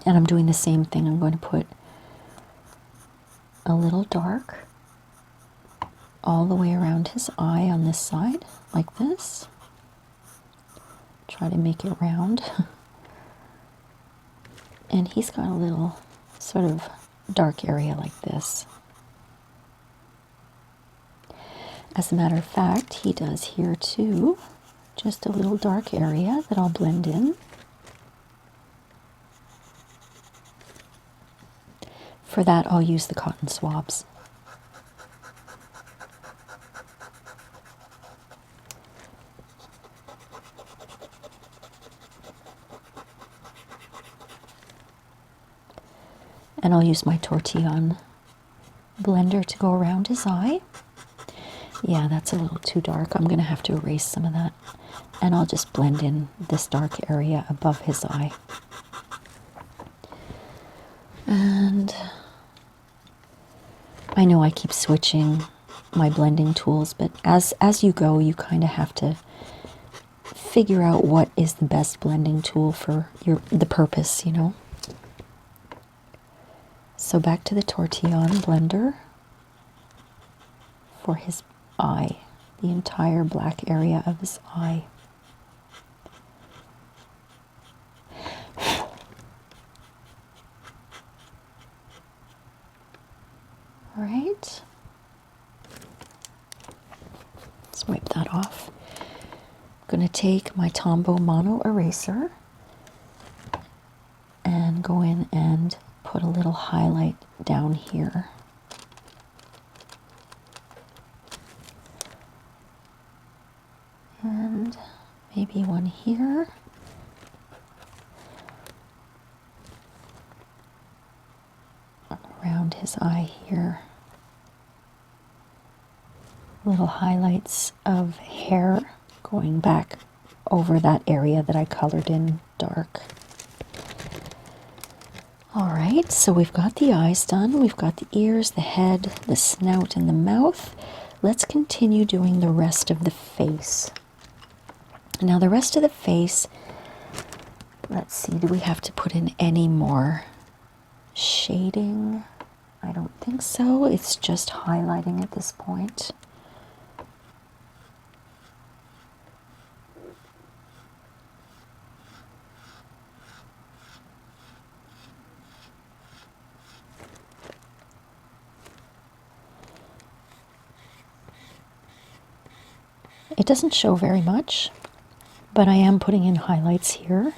And I'm doing the same thing. I'm going to put a little dark all the way around his eye on this side, like this. Try to make it round. And he's got a little sort of dark area like this. As a matter of fact, he does here too. Just a little dark area that I'll blend in. For that, I'll use the cotton swabs. And I'll use my Tortillon Blender to go around his eye. Yeah, that's a little too dark. I'm going to have to erase some of that. And I'll just blend in this dark area above his eye. And I know I keep switching my blending tools, but as you go, you kind of have to figure out what is the best blending tool for the purpose, you know. So back to the Tortillon Blender for his eye, the entire black area of his eye. All right. Let's wipe that off. I'm going to take my Tombo mono eraser and go in and put a little highlight down here. And maybe one here. Around his eye here. Little highlights of hair going back over that area that I colored in dark. All right, so we've got the eyes done. We've got the ears, the head, the snout, and the mouth. Let's continue doing the rest of the face. Now the rest of the face, let's see, do we have to put in any more shading? I don't think so. It's just highlighting at this point. It doesn't show very much, but I am putting in highlights here.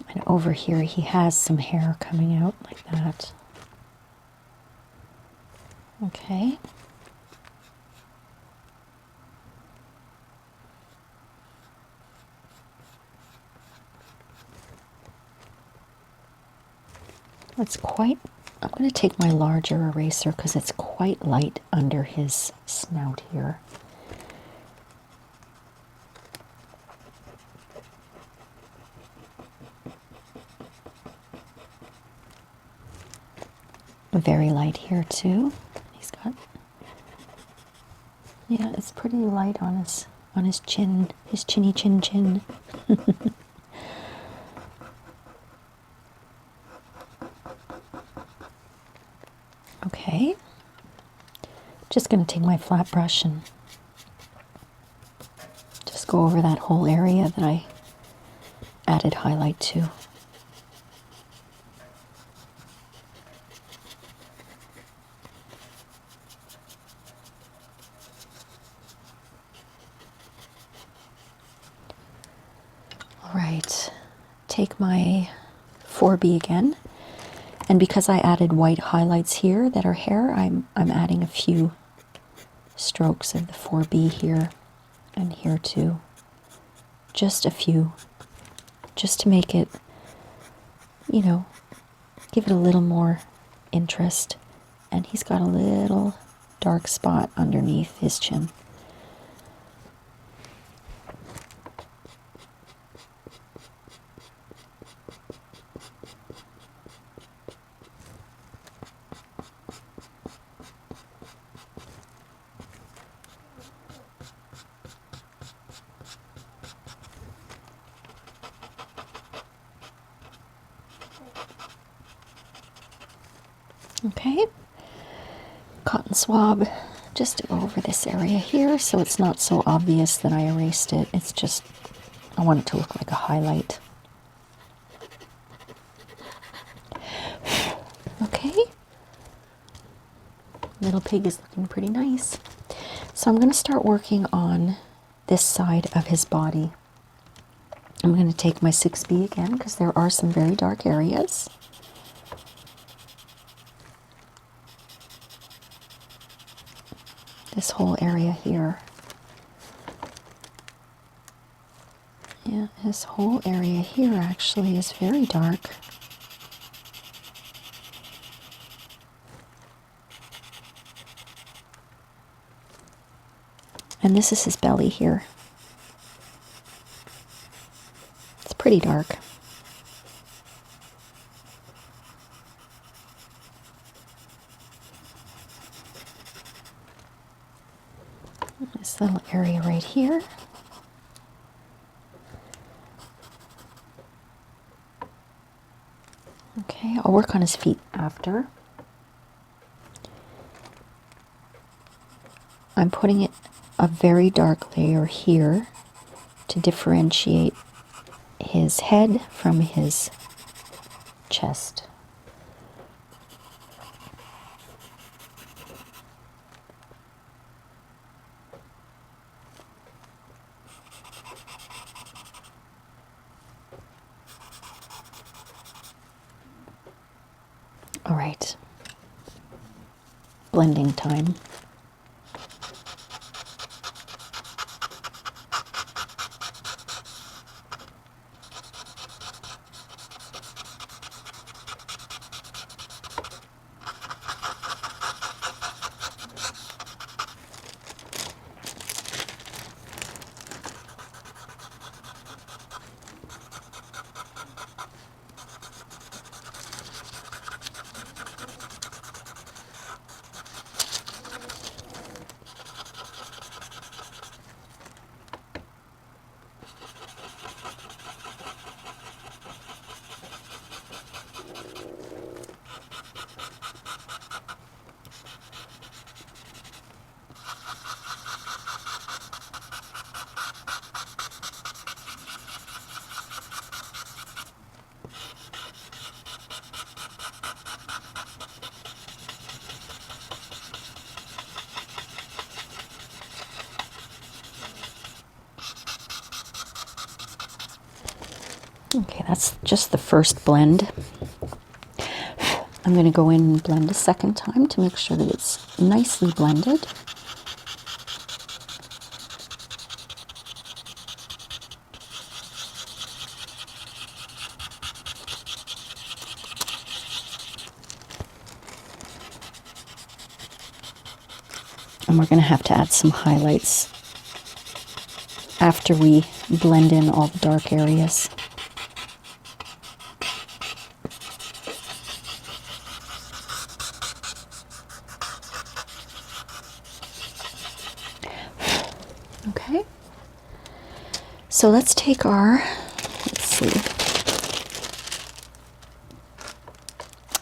And over here he has some hair coming out like that. Okay. It's quite, I'm going to take my larger eraser because it's quite light under his snout here. Very light here too. He's got, yeah, it's pretty light on his chin, his chinny chin chin. Okay, just going to take my flat brush and just go over that whole area that I added highlight to. All right, take my 4B again. And because I added white highlights here that are hair, I'm adding a few strokes of the 4B here and here too. Just a few. Just to make it, you know, give it a little more interest. And he's got a little dark spot underneath his chin. Okay, cotton swab just to go over this area here so it's not so obvious that I erased it. It's just, I want it to look like a highlight. Okay, little pig is looking pretty nice. So I'm going to start working on this side of his body. I'm going to take my 6B again because there are some very dark areas. This whole area here. Yeah, this whole area here actually is very dark. And this is his belly here. It's pretty dark. This little area right here. Okay, I'll work on his feet after. I'm putting it a very dark layer here to differentiate his head from his chest. All right, blending time. Okay, that's just the first blend. I'm going to go in and blend a second time to make sure that it's nicely blended. And we're going to have to add some highlights after we blend in all the dark areas. Okay, so let's take our,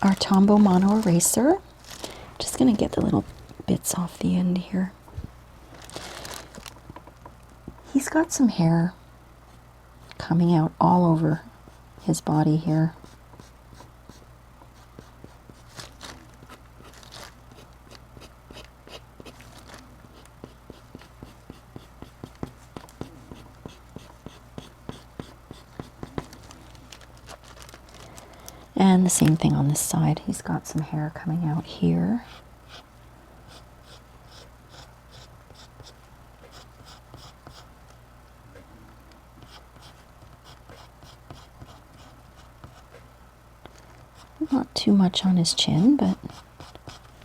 our Tombo mono eraser. Just going to get the little bits off the end here. He's got some hair coming out all over his body here. And the same thing on this side. He's got some hair coming out here. Not too much on his chin, but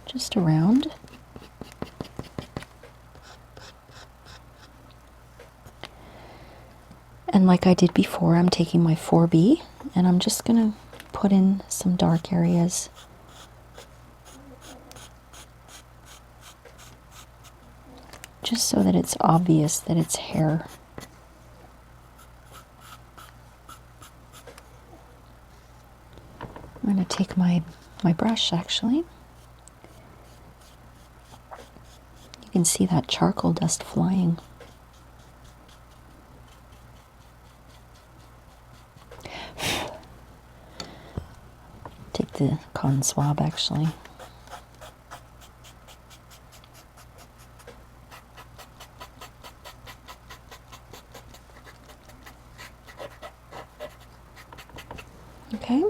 just around. And like I did before, I'm taking my 4B and I'm just going to put in some dark areas. Just so that it's obvious that it's hair. I'm going to take my brush actually. You can see that charcoal dust flying. Take the cotton swab actually. Okay.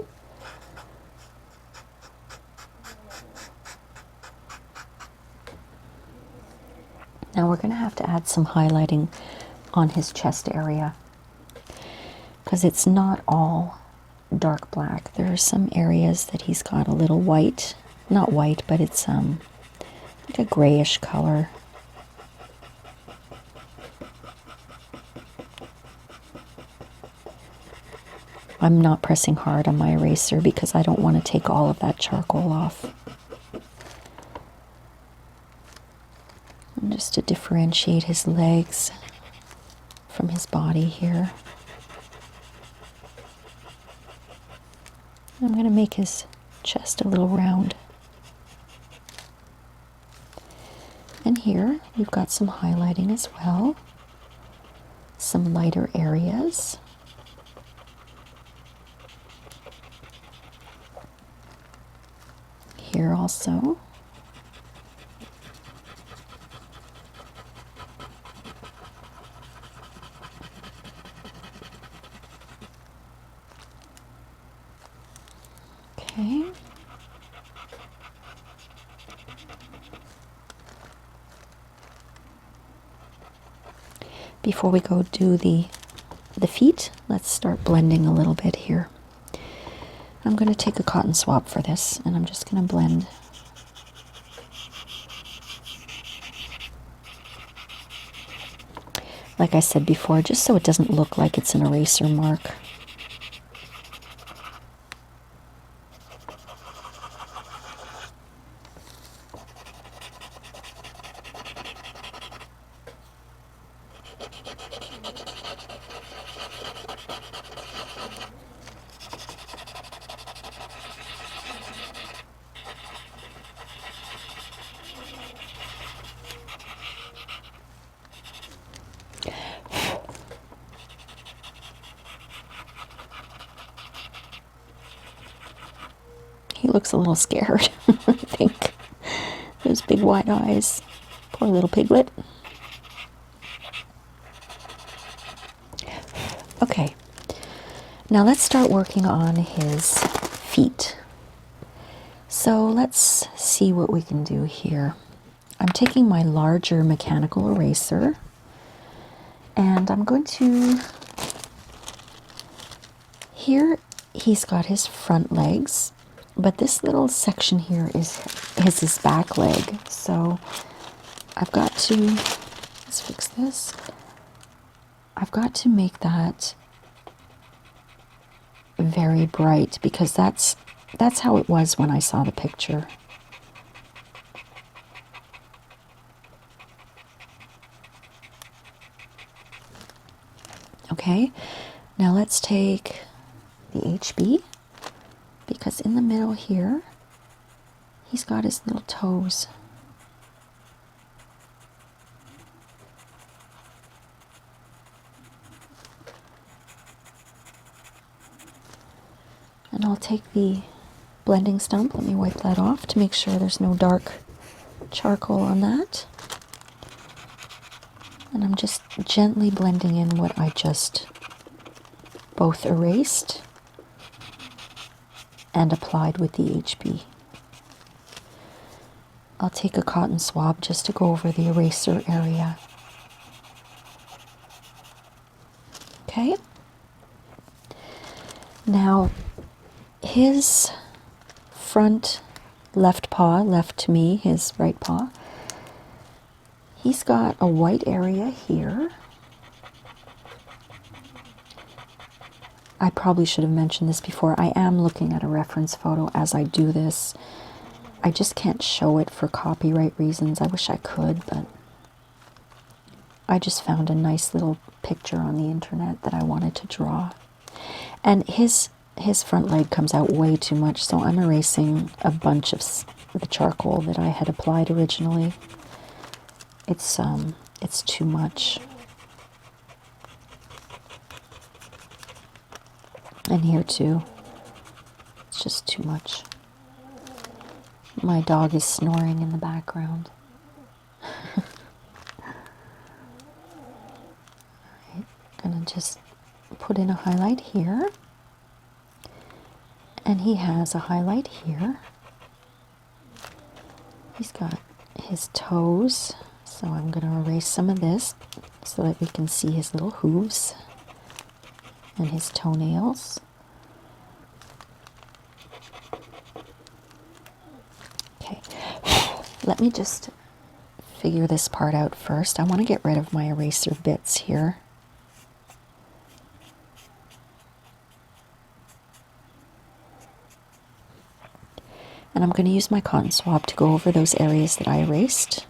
Now we're going to have to add some highlighting on his chest area because it's not all dark black. There are some areas that he's got a little white, not white, but it's like a grayish color. I'm not pressing hard on my eraser because I don't want to take all of that charcoal off. And just to differentiate his legs from his body here. I'm going to make his chest a little round. And here we've got some highlighting as well. Some lighter areas. Here also. Okay. Before we go do the feet, let's start blending a little bit here. I'm going to take a cotton swab for this, and I'm just going to blend. Like I said before, just so it doesn't look like it's an eraser mark. He looks a little scared, I think. Those big wide eyes. Poor little piglet. Okay, now let's start working on his feet. So let's see what we can do here. I'm taking my larger mechanical eraser and I'm going to, here he's got his front legs, but this little section here is his back leg. So I've got to, let's fix this. I've got to make that very bright because that's how it was when I saw the picture. Okay, now let's take the HB, because in the middle here, he's got his little toes. And I'll take the blending stump, let me wipe that off to make sure there's no dark charcoal on that. And I'm just gently blending in what I just both erased and applied with the HB. I'll take a cotton swab just to go over the eraser area. Okay. Now, his front left paw, left to me, his right paw, he's got a white area here. I probably should have mentioned this before. I am looking at a reference photo as I do this. I just can't show it for copyright reasons. I wish I could, but I just found a nice little picture on the internet that I wanted to draw. And his front leg comes out way too much, so I'm erasing a bunch of the charcoal that I had applied originally. It's too much. And here too. It's just too much. My dog is snoring in the background. Alright, gonna just put in a highlight here. And he has a highlight here. He's got his toes, so I'm going to erase some of this so that we can see his little hooves and his toenails. Okay, let me just figure this part out first. I want to get rid of my eraser bits here. And I'm going to use my cotton swab to go over those areas that I erased.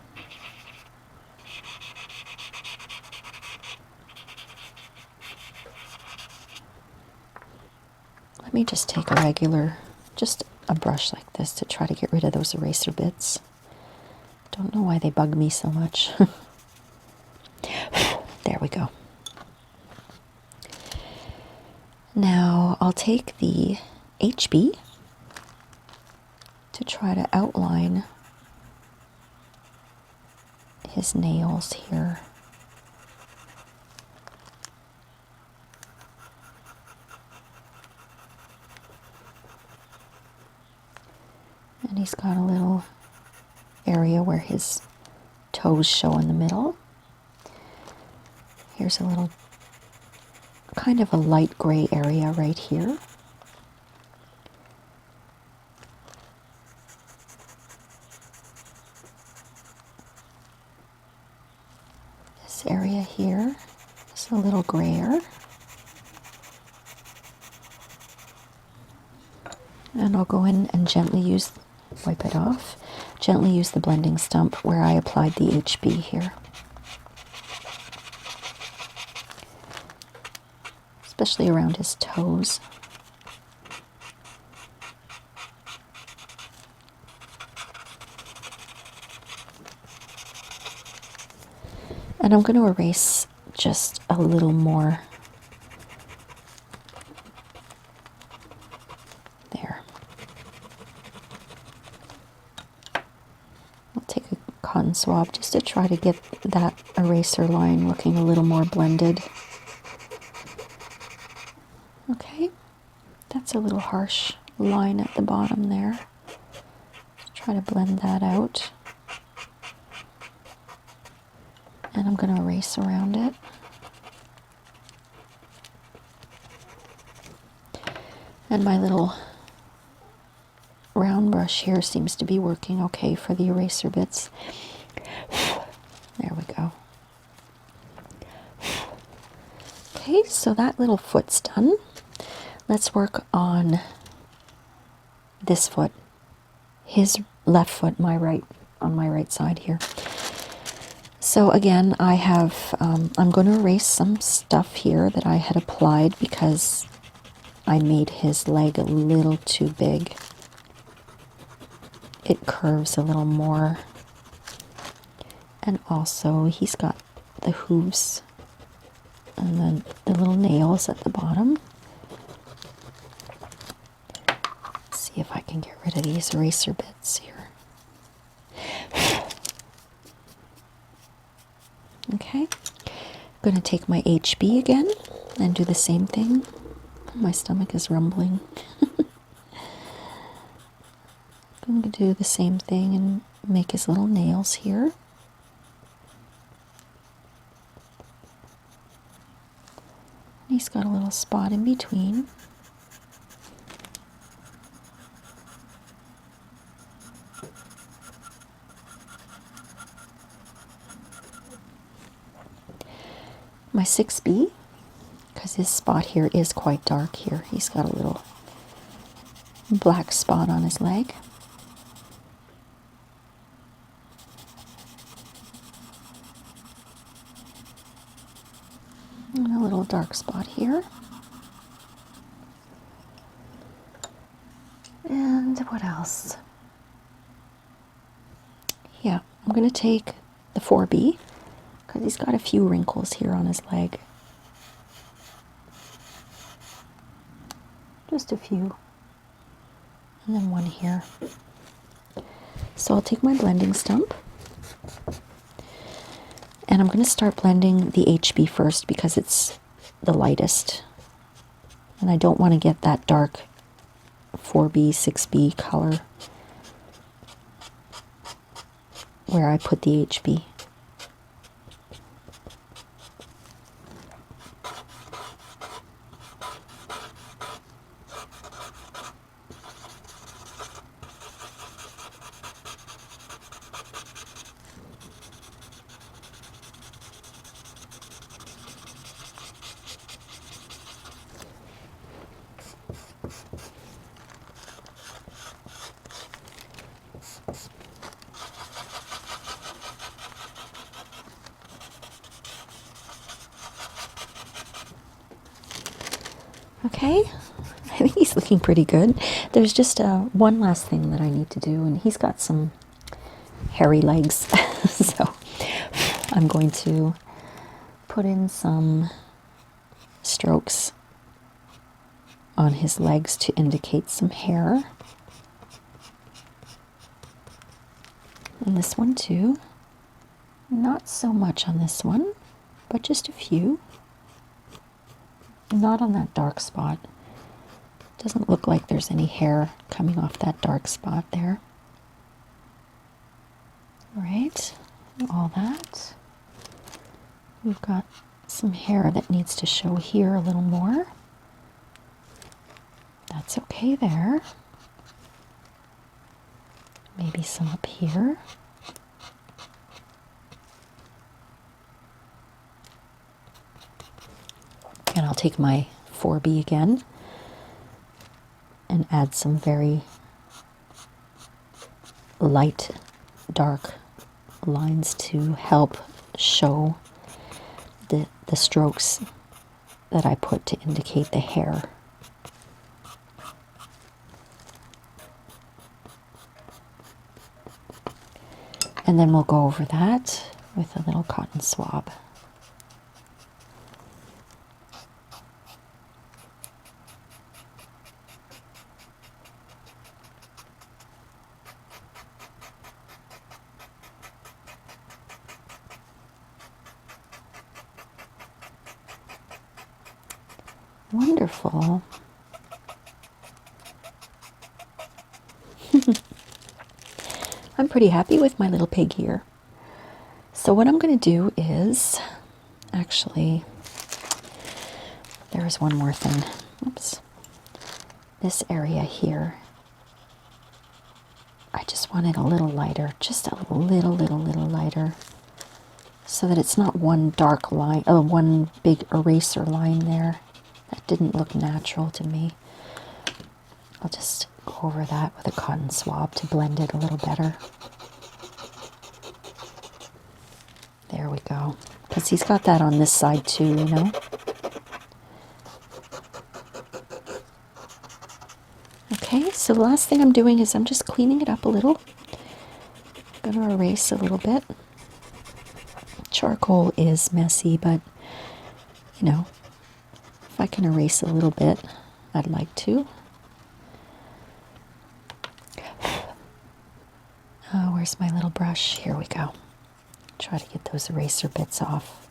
Let me just take a regular, just a brush like this to try to get rid of those eraser bits. Don't know why they bug me so much. There we go. Now I'll take the HB to try to outline his nails here. And he's got a little area where his toes show in the middle. Here's a little kind of a light gray area right here. This area here is a little grayer. And I'll go in and gently wipe it off, gently use the blending stump where I applied the HB here. Especially around his toes. And I'm going to erase just a little more there. I'll take a cotton swab just to try to get that eraser line looking a little more blended. Okay, that's a little harsh line at the bottom there. Let's try to blend that out. And I'm going to erase around it. And my little round brush here seems to be working okay for the eraser bits. There we go. Okay, so that little foot's done. Let's work on this foot. His left foot, my right, on my right side here. So again, I have, I'm going to erase some stuff here that I had applied because I made his leg a little too big. It curves a little more. And also he's got the hooves and then the little nails at the bottom. Let's see if I can get rid of these eraser bits here. Okay, I'm going to take my HB again and do the same thing. My stomach is rumbling. I'm going to do the same thing and make his little nails here. He's got a little spot in between. My 6B, because his spot here is quite dark here. He's got a little black spot on his leg. And a little dark spot here. And what else? Yeah, I'm going to take the 4B because he's got a few wrinkles here on his leg. Just a few. And then one here. So I'll take my blending stump. And I'm going to start blending the HB first because it's the lightest. And I don't want to get that dark 4B, 6B color where I put the HB. Okay, I think he's looking pretty good. There's just one last thing that I need to do, and he's got some hairy legs, so I'm going to put in some strokes on his legs to indicate some hair. And this one too. Not so much on this one, but just a few. Not on that dark spot. Doesn't look like there's any hair coming off that dark spot there. All right, all that. We've got some hair that needs to show here a little more. That's okay there. Maybe some up here. And I'll take my 4B again and add some very light, dark lines to help show the strokes that I put to indicate the hair. And then we'll go over that with a little cotton swab. Wonderful. I'm pretty happy with my little pig here. So what I'm going to do is, actually, there is one more thing. Oops. This area here, I just want it a little lighter, just a little lighter, so that it's not one dark line, one big eraser line there. That didn't look natural to me. I'll just go over that with a cotton swab to blend it a little better. There we go. Because he's got that on this side too, you know. Okay, so the last thing I'm doing is I'm just cleaning it up a little. I'm going to erase a little bit. Charcoal is messy, but, you know, if I can erase a little bit, I'd like to. Oh, where's my little brush? Here we go. Try to get those eraser bits off,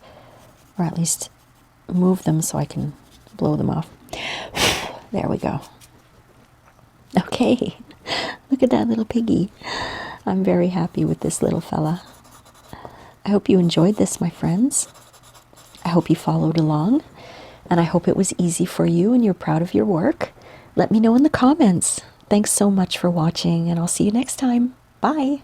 or at least move them so I can blow them off. There we go. Okay, look at that little piggy. I'm very happy with this little fella. I hope you enjoyed this, my friends. I hope you followed along, and I hope it was easy for you and you're proud of your work. Let me know in the comments. Thanks so much for watching, and I'll see you next time. Bye.